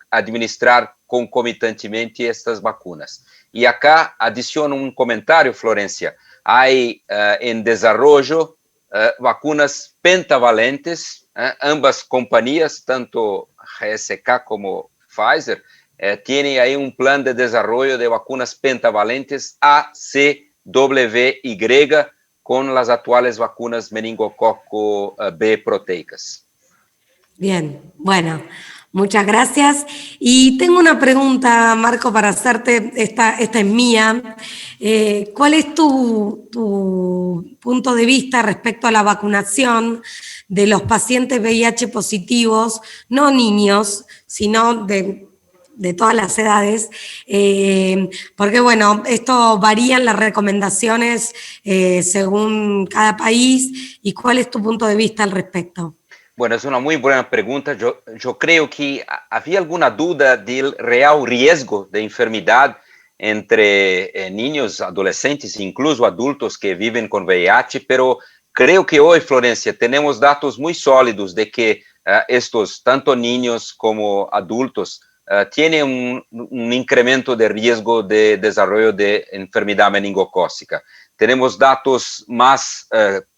administrar concomitantemente estas vacunas. Y acá adiciono un comentario, Florencia. Hay en desarrollo vacunas pentavalentes, ambas compañías, tanto GSK como Pfizer, tienen ahí un plan de desarrollo de vacunas pentavalentes ACWY con las actuales vacunas meningococo B proteicas. Bien, bueno, muchas gracias. Y tengo una pregunta, Marco, para hacerte, esta es mía. ¿Cuál es tu punto de vista respecto a la vacunación de los pacientes VIH positivos, no niños, sino de todas las edades? Porque, bueno, esto varían las recomendaciones según cada país. ¿Y cuál es tu punto de vista al respecto? Bueno, es una muy buena pregunta. Yo creo que había alguna duda del real riesgo de enfermedad entre niños, adolescentes e incluso adultos que viven con VIH, pero creo que hoy, Florencia, tenemos datos muy sólidos de que estos, tanto niños como adultos, tienen un incremento de riesgo de desarrollo de enfermedad meningocócica. Tenemos datos más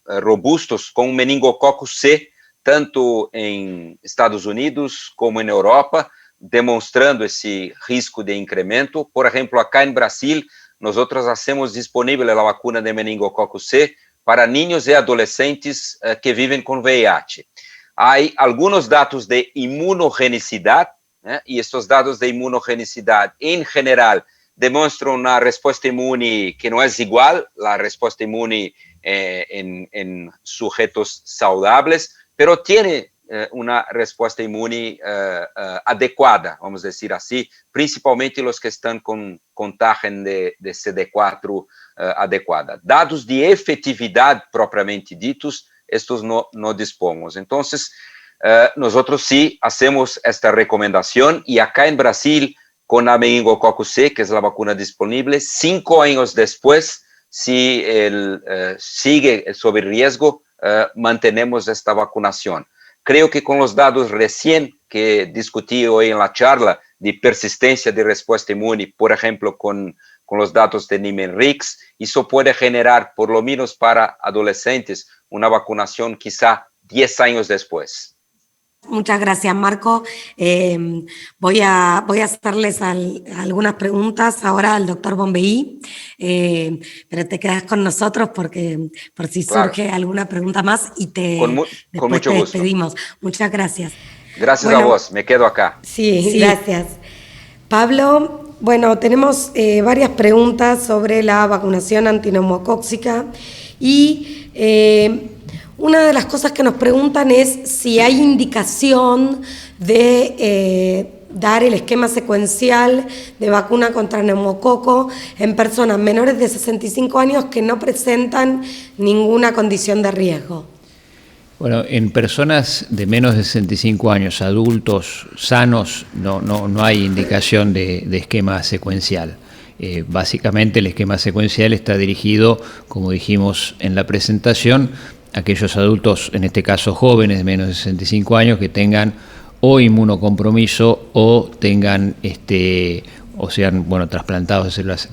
robustos con meningococo C, tanto em Estados Unidos como em Europa, demonstrando esse risco de incremento. Por exemplo, acá em Brasil, nós hacemos disponível a vacuna de meningococo C para niños e adolescentes que vivem com VIH. Há alguns dados de imunogenicidade, e estes dados de imunogenicidade, em geral, demonstram uma resposta imune que não é igual à resposta imune em sujeitos saudáveis, pero tiene una respuesta inmune adecuada, vamos a decir así, principalmente los que están con contagem de CD4 adecuada. Dados de efetividad propiamente ditos, estos no dispomos. Entonces, nosotros sí hacemos esta recomendación y acá en Brasil, con la meningococo C, que es la vacuna disponible, 5 años después, si sigue sobre riesgo, mantenemos esta vacunación. Creo que con los dados recién que discutí hoy en la charla de persistencia de respuesta inmune, por ejemplo, con los datos de Niemann-Rix, eso puede generar, por lo menos para adolescentes, una vacunación quizá 10 años después. Muchas gracias, Marco. Voy a hacerles algunas preguntas ahora al doctor Bonvehí, pero te quedas con nosotros por si surge alguna pregunta más y con mucho te gusto. Despedimos. Muchas gracias. Gracias a vos, me quedo acá. Sí, gracias. Pablo, bueno, tenemos varias preguntas sobre la vacunación antineumocóxica y una de las cosas que nos preguntan es si hay indicación de dar el esquema secuencial de vacuna contra neumococo en personas menores de 65 años que no presentan ninguna condición de riesgo. Bueno, en personas de menos de 65 años, adultos sanos, no hay indicación de esquema secuencial. Básicamente el esquema secuencial está dirigido, como dijimos en la presentación, aquellos adultos, en este caso jóvenes de menos de 65 años, que tengan o inmunocompromiso o tengan o sean trasplantados de células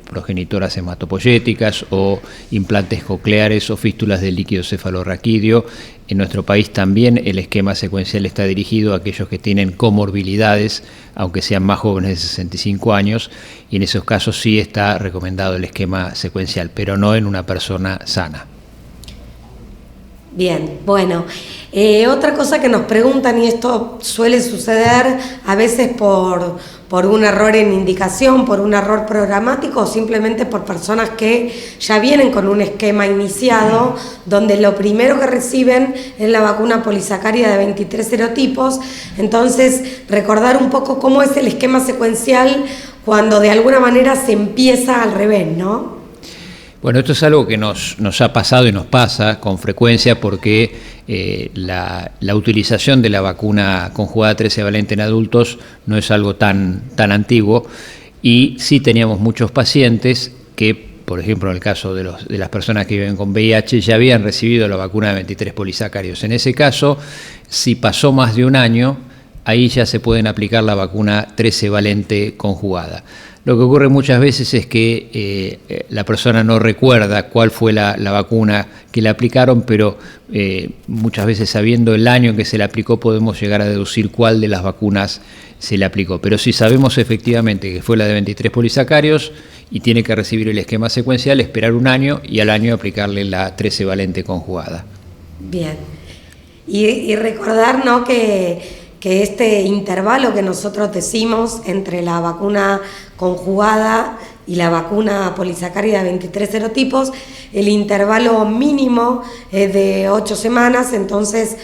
progenitoras hematopoyéticas o implantes cocleares o fístulas del líquido cefalorraquídeo. En nuestro país también el esquema secuencial está dirigido a aquellos que tienen comorbilidades, aunque sean más jóvenes de 65 años, y en esos casos sí está recomendado el esquema secuencial, pero no en una persona sana. Bien, bueno, otra cosa que nos preguntan, y esto suele suceder a veces por un error en indicación, por un error programático o simplemente por personas que ya vienen con un esquema iniciado, donde lo primero que reciben es la vacuna polisacárida de 23 serotipos. Entonces, recordar un poco cómo es el esquema secuencial cuando de alguna manera se empieza al revés, ¿no? Bueno, esto es algo que nos ha pasado y nos pasa con frecuencia porque la utilización de la vacuna conjugada 13 valente en adultos no es algo tan antiguo, y sí teníamos muchos pacientes que, por ejemplo, en el caso de las personas que viven con VIH, ya habían recibido la vacuna de 23 polisacáridos. En ese caso, si pasó más de un año, ahí ya se pueden aplicar la vacuna 13 valente conjugada. Lo que ocurre muchas veces es que la persona no recuerda cuál fue la vacuna que le aplicaron, pero muchas veces, sabiendo el año en que se le aplicó, podemos llegar a deducir cuál de las vacunas se le aplicó. Pero si sabemos efectivamente que fue la de 23 polisacáridos y tiene que recibir el esquema secuencial, esperar un año y al año aplicarle la 13 valente conjugada. Bien. Y recordar, ¿no?, que este intervalo que nosotros decimos entre la vacuna conjugada y la vacuna polisacárida de 23 serotipos, el intervalo mínimo es de 8 semanas, entonces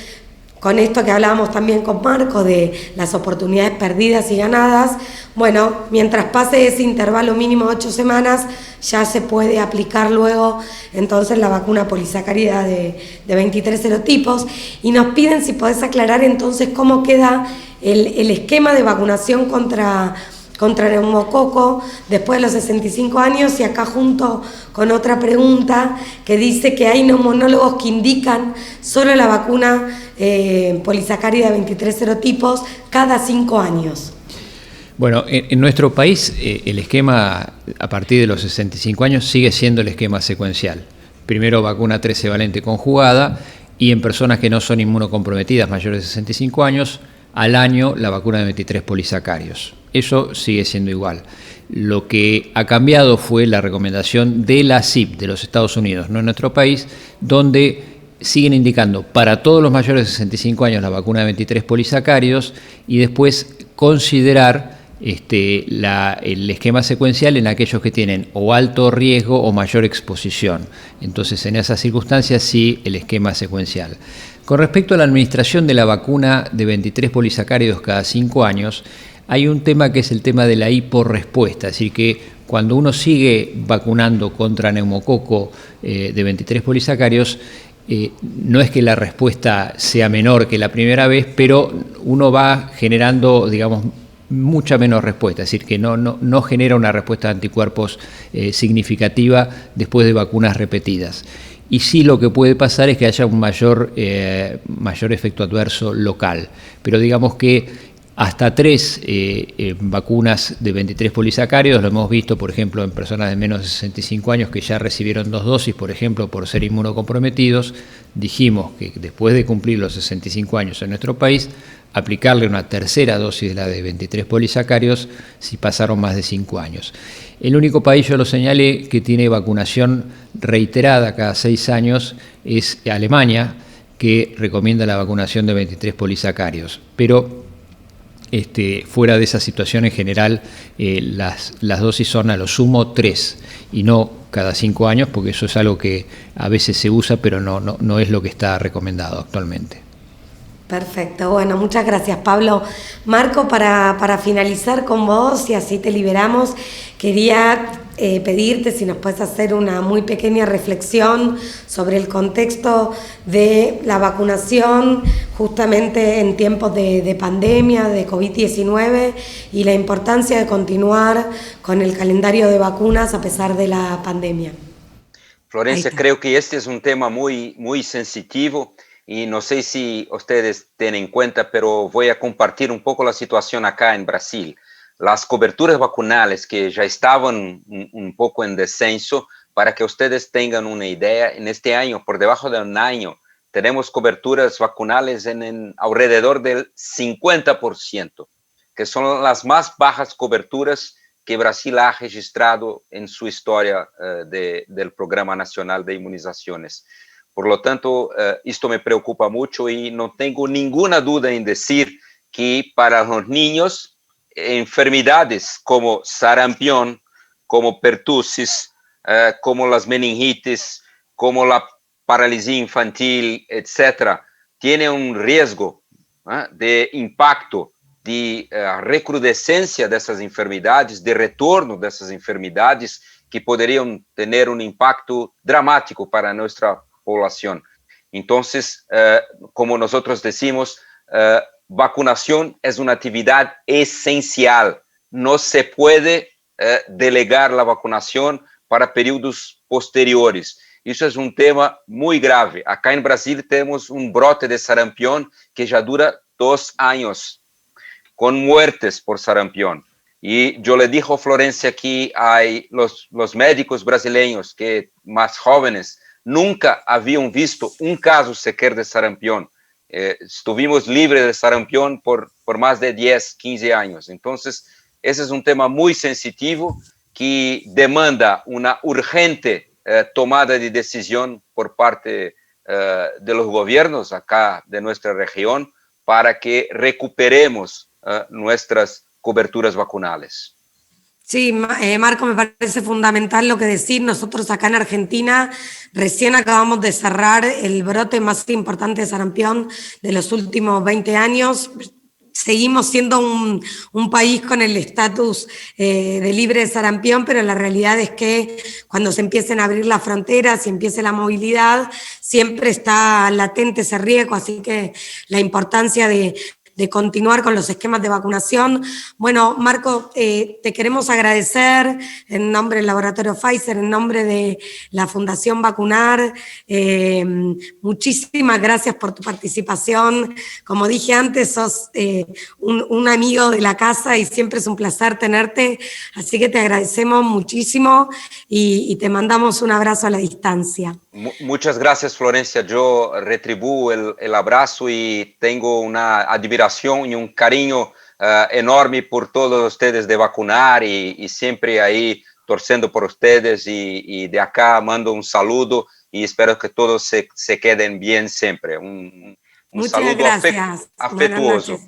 con esto que hablábamos también con Marco de las oportunidades perdidas y ganadas, bueno, mientras pase ese intervalo mínimo de 8 semanas, ya se puede aplicar luego entonces la vacuna polisacárida de 23 serotipos. Y nos piden si podés aclarar entonces cómo queda el esquema de vacunación contra neumococo después de los 65 años, y acá junto con otra pregunta que dice que hay neumonólogos que indican solo la vacuna polisacárida de 23 serotipos cada 5 años. Bueno, en nuestro país el esquema a partir de los 65 años sigue siendo el esquema secuencial. Primero vacuna 13 valente conjugada, y en personas que no son inmunocomprometidas mayores de 65 años, al año la vacuna de 23 polisacáridos. Eso sigue siendo igual. Lo que ha cambiado fue la recomendación de la CIP de los Estados Unidos, no en nuestro país, donde siguen indicando para todos los mayores de 65 años la vacuna de 23 polisacáridos y después considerar el esquema secuencial en aquellos que tienen o alto riesgo o mayor exposición. Entonces, en esas circunstancias sí, el esquema secuencial. Con respecto a la administración de la vacuna de 23 polisacáridos cada 5 años, hay un tema que es el tema de la hiporrespuesta, es decir, que cuando uno sigue vacunando contra neumococo de 23 polisacáridos, no es que la respuesta sea menor que la primera vez, pero uno va generando, digamos, mucha menos respuesta, es decir, que no genera una respuesta de anticuerpos significativa después de vacunas repetidas. Y sí, lo que puede pasar es que haya un mayor efecto adverso local, pero digamos que hasta 3 vacunas de 23 polisacáridos, lo hemos visto, por ejemplo, en personas de menos de 65 años que ya recibieron 2 dosis, por ejemplo, por ser inmunocomprometidos. Dijimos que después de cumplir los 65 años en nuestro país, aplicarle una tercera dosis de la de 23 polisacáridos si pasaron más de 5 años. El único país, yo lo señalé, que tiene vacunación reiterada cada 6 años es Alemania, que recomienda la vacunación de 23 polisacáridos. Pero fuera de esa situación en general, las dosis son a lo sumo 3 y no cada 5 años, porque eso es algo que a veces se usa, pero no es lo que está recomendado actualmente. Perfecto, bueno, muchas gracias, Pablo. Marco, para finalizar con vos y así te liberamos, quería pedirte si nos puedes hacer una muy pequeña reflexión sobre el contexto de la vacunación justamente en tiempos de pandemia, de COVID-19 y la importancia de continuar con el calendario de vacunas a pesar de la pandemia. Florencia, creo que este es un tema muy, muy sensitivo. Y no sé si ustedes tienen en cuenta, pero voy a compartir un poco la situación acá en Brasil. Las coberturas vacunales que ya estaban un poco en descenso, para que ustedes tengan una idea, en este año, por debajo de un año, tenemos coberturas vacunales en alrededor del 50%, que son las más bajas coberturas que Brasil ha registrado en su historia del Programa Nacional de Inmunizaciones. Por lo tanto, esto me preocupa mucho y no tengo ninguna duda en decir que para los niños, enfermedades como sarampión, como pertussis, como las meningitis, como la paralisia infantil, etcétera, tienen un riesgo de impacto, de recrudescencia de esas enfermedades, de retorno de esas enfermedades que podrían tener un impacto dramático para nuestra población. Entonces, como nosotros decimos, vacunación es una actividad esencial. No se puede delegar la vacunación para periodos posteriores. Eso es un tema muy grave. Acá en Brasil tenemos un brote de sarampión que ya dura 2 años, con muertes por sarampión. Y yo le dije a Florencia que hay los médicos brasileños que más jóvenes nunca habían visto un caso sequer de sarampión. Estuvimos libres de sarampión por más de 10, 15 años. Entonces, ese es un tema muy sensitivo que demanda una urgente tomada de decisión por parte de los gobiernos acá de nuestra región para que recuperemos nuestras coberturas vacunales. Sí, Marco, me parece fundamental lo que decís. Nosotros acá en Argentina recién acabamos de cerrar el brote más importante de sarampión de los últimos 20 años. Seguimos siendo un país con el estatus de libre de sarampión, pero la realidad es que cuando se empiecen a abrir las fronteras y empiece la movilidad, siempre está latente ese riesgo, así que la importancia de continuar con los esquemas de vacunación. Bueno, Marco, te queremos agradecer en nombre del laboratorio Pfizer, en nombre de la Fundación Vacunar. Muchísimas gracias por tu participación. Como dije antes, sos un amigo de la casa y siempre es un placer tenerte, así que te agradecemos muchísimo y te mandamos un abrazo a la distancia. Muchas gracias, Florencia. Yo retribuyo el abrazo y tengo una admiración y un cariño enorme por todos ustedes de Vacunar y siempre ahí torciendo por ustedes y de acá mando un saludo y espero que todos se queden bien siempre. Un saludo afectuoso.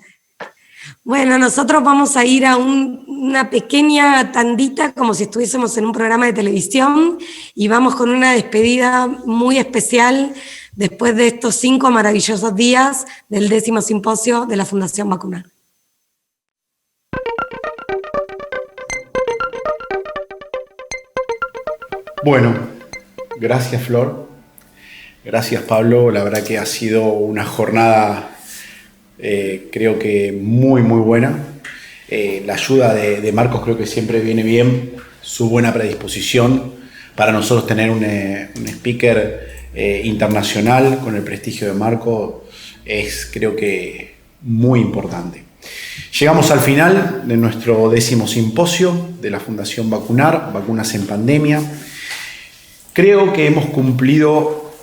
Bueno, nosotros vamos a ir a una pequeña tandita, como si estuviésemos en un programa de televisión, y vamos con una despedida muy especial después de estos 5 maravillosos días del 10º simposio de la Fundación Vacunar. Bueno, gracias Flor, gracias Pablo, la verdad que ha sido una jornada creo que muy buena. La ayuda de Marcos creo que siempre viene bien, su buena predisposición para nosotros tener un speaker internacional con el prestigio de Marcos es creo que muy importante. Llegamos al final de nuestro 10º simposio de la Fundación Vacunar, Vacunas en Pandemia. Creo que hemos cumplido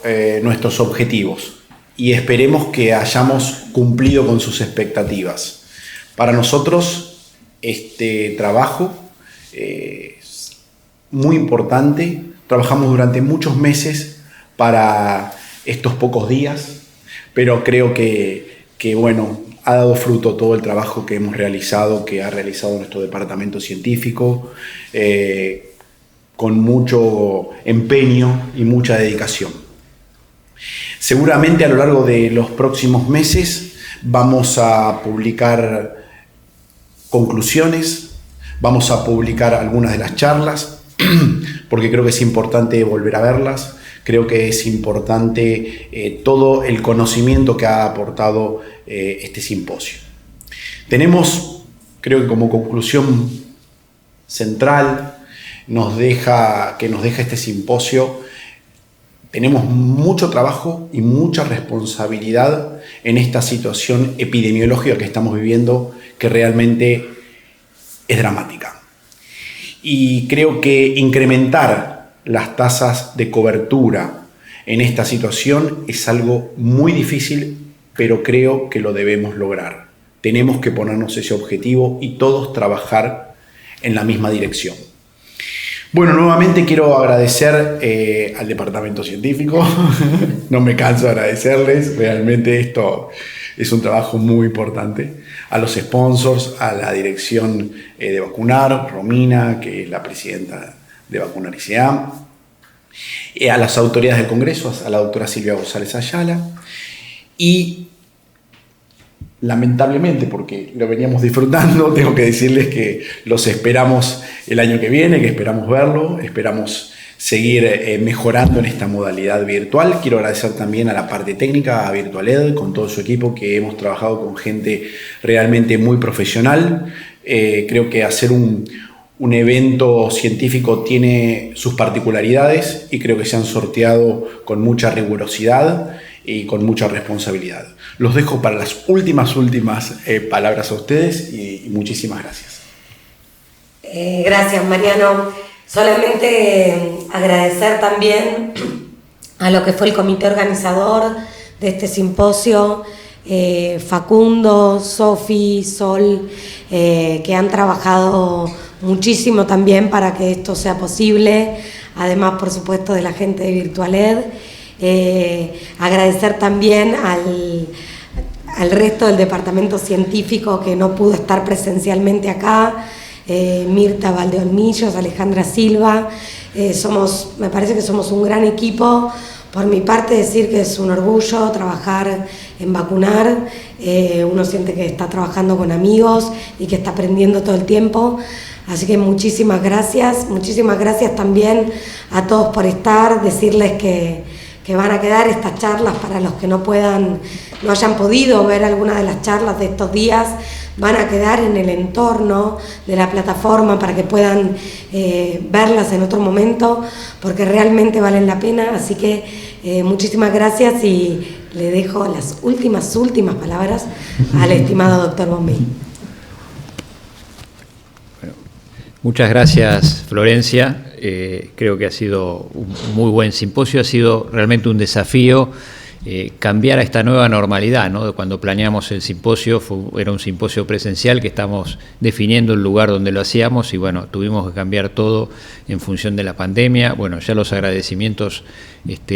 nuestros objetivos y esperemos que hayamos cumplido con sus expectativas. Para nosotros este trabajo es muy importante. Trabajamos durante muchos meses para estos pocos días, pero creo que bueno, ha dado fruto todo el trabajo que hemos realizado, que ha realizado nuestro departamento científico, con mucho empeño y mucha dedicación. Seguramente a lo largo de los próximos meses vamos a publicar conclusiones, vamos a publicar algunas de las charlas, porque creo que es importante volver a verlas, creo que es importante todo el conocimiento que ha aportado este simposio. Tenemos, creo que como conclusión central, que nos deja este simposio, tenemos mucho trabajo y mucha responsabilidad en esta situación epidemiológica que estamos viviendo, que realmente es dramática. Y creo que incrementar las tasas de cobertura en esta situación es algo muy difícil, pero creo que lo debemos lograr. Tenemos que ponernos ese objetivo y todos trabajar en la misma dirección. Bueno, nuevamente quiero agradecer al departamento científico, no me canso de agradecerles, realmente esto es un trabajo muy importante, a los sponsors, a la dirección de Vacunar, Romina, que es la presidenta de Vacunar ICA, a las autoridades del Congreso, a la doctora Silvia González Ayala, y lamentablemente, porque lo veníamos disfrutando, tengo que decirles que los esperamos el año que viene, que esperamos verlo, esperamos seguir mejorando en esta modalidad virtual. Quiero agradecer también a la parte técnica, a VirtualEd, con todo su equipo, que hemos trabajado con gente realmente muy profesional. Creo que hacer un evento científico tiene sus particularidades y creo que se han sorteado con mucha rigurosidad y con mucha responsabilidad. Los dejo para las últimas palabras a ustedes y muchísimas gracias. Gracias, Mariano. Solamente agradecer también a lo que fue el comité organizador de este simposio, Facundo, Sofi, Sol, que han trabajado muchísimo también para que esto sea posible, además, por supuesto, de la gente de VirtualEd. Agradecer también al resto del departamento científico que no pudo estar presencialmente acá, Mirta Valdeolmillos, Alejandra Silva. Me parece que somos un gran equipo. Por mi parte, decir que es un orgullo trabajar en Vacunar. Uno siente que está trabajando con amigos y que está aprendiendo todo el tiempo. Así que muchísimas gracias también a todos por estar, decirles que van a quedar estas charlas para los que no hayan podido ver alguna de las charlas de estos días, van a quedar en el entorno de la plataforma para que puedan verlas en otro momento, porque realmente valen la pena. Así que muchísimas gracias y le dejo las últimas palabras al estimado doctor Bombay. Muchas gracias, Florencia. Creo que ha sido un muy buen simposio, ha sido realmente un desafío cambiar a esta nueva normalidad, ¿no? Cuando planeamos el simposio, era un simposio presencial que estamos definiendo el lugar donde lo hacíamos y bueno, tuvimos que cambiar todo en función de la pandemia. Bueno, ya los agradecimientos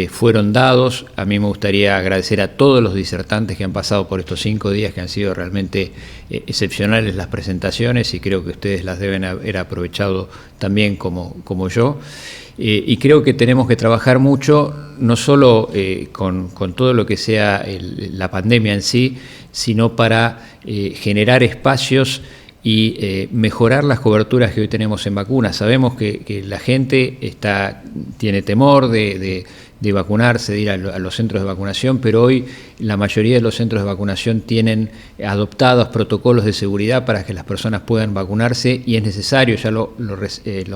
fueron dados. A mí me gustaría agradecer a todos los disertantes que han pasado por estos 5 días, que han sido realmente excepcionales las presentaciones y creo que ustedes las deben haber aprovechado también como yo. Y creo que tenemos que trabajar mucho, no solo con todo lo que sea la pandemia en sí, sino para generar espacios y mejorar las coberturas que hoy tenemos en vacunas. Sabemos que la gente tiene temor de vacunarse, de ir a los centros de vacunación, pero hoy la mayoría de los centros de vacunación tienen adoptados protocolos de seguridad para que las personas puedan vacunarse y es necesario, ya lo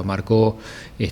marcó,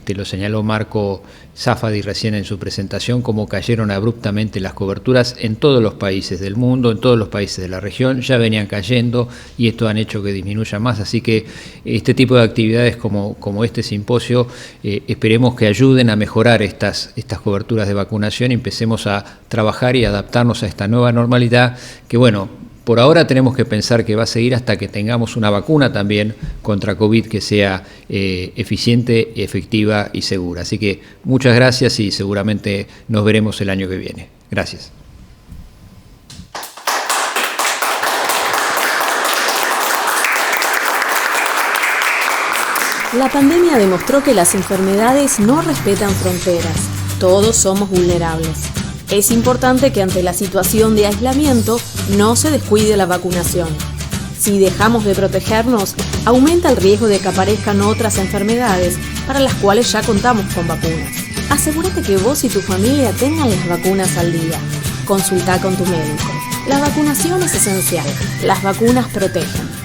lo señaló Marco Safadi recién en su presentación, cómo cayeron abruptamente las coberturas en todos los países del mundo, en todos los países de la región, ya venían cayendo y esto han hecho que disminuya más, así que este tipo de actividades como este simposio esperemos que ayuden a mejorar estas coberturas de vacunación y empecemos a trabajar y adaptarnos a esta nueva normalidad que bueno, por ahora tenemos que pensar que va a seguir hasta que tengamos una vacuna también contra COVID que sea eficiente, efectiva y segura. Así que muchas gracias y seguramente nos veremos el año que viene. Gracias. La pandemia demostró que las enfermedades no respetan fronteras. Todos somos vulnerables. Es importante que ante la situación de aislamiento no se descuide la vacunación. Si dejamos de protegernos, aumenta el riesgo de que aparezcan otras enfermedades para las cuales ya contamos con vacunas. Asegúrate que vos y tu familia tengan las vacunas al día. Consulta con tu médico. La vacunación es esencial. Las vacunas protegen.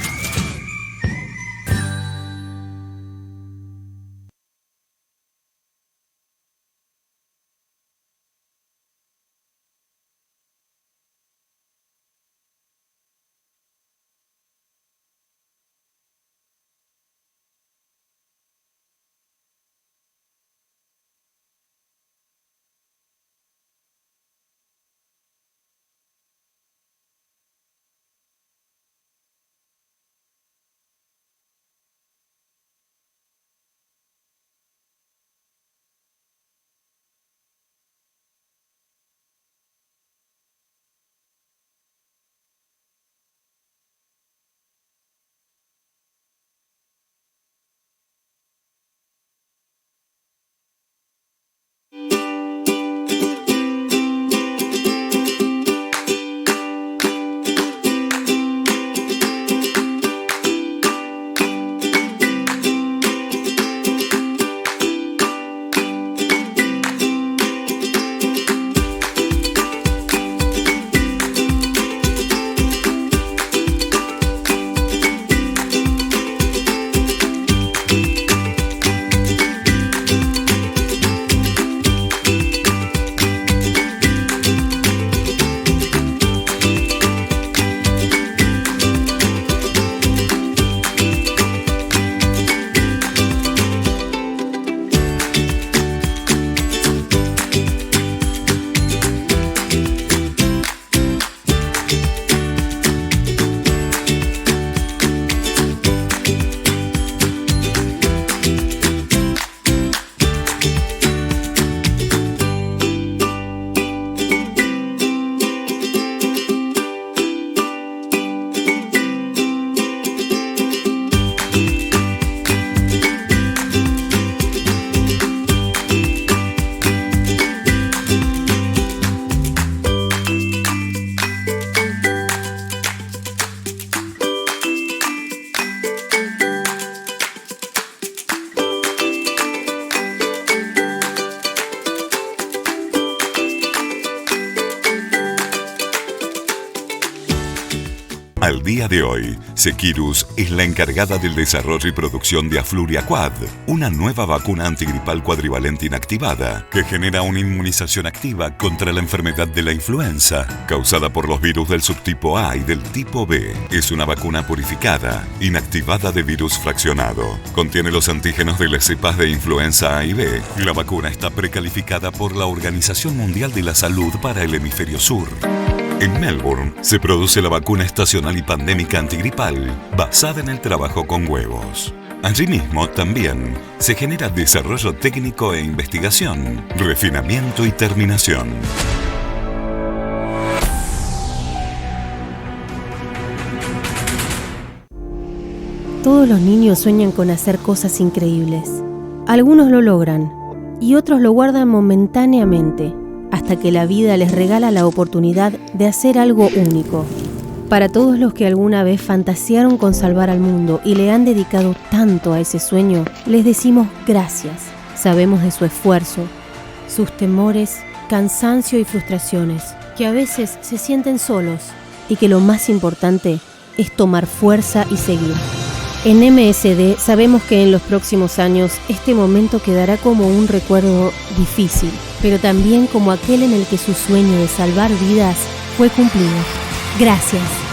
Al día de hoy, Seqirus es la encargada del desarrollo y producción de Afluria Quad, una nueva vacuna antigripal cuadrivalente inactivada que genera una inmunización activa contra la enfermedad de la influenza, causada por los virus del subtipo A y del tipo B. Es una vacuna purificada, inactivada de virus fraccionado. Contiene los antígenos de las cepas de influenza A y B. La vacuna está precalificada por la Organización Mundial de la Salud para el Hemisferio Sur. En Melbourne se produce la vacuna estacional y pandémica antigripal basada en el trabajo con huevos. Allí mismo también se genera desarrollo técnico e investigación, refinamiento y terminación. Todos los niños sueñan con hacer cosas increíbles. Algunos lo logran y otros lo guardan momentáneamente, hasta que la vida les regala la oportunidad de hacer algo único. Para todos los que alguna vez fantasearon con salvar al mundo y le han dedicado tanto a ese sueño, les decimos gracias. Sabemos de su esfuerzo, sus temores, cansancio y frustraciones, que a veces se sienten solos y que lo más importante es tomar fuerza y seguir. En MSD sabemos que en los próximos años este momento quedará como un recuerdo difícil, pero también como aquel en el que su sueño de salvar vidas fue cumplido. Gracias.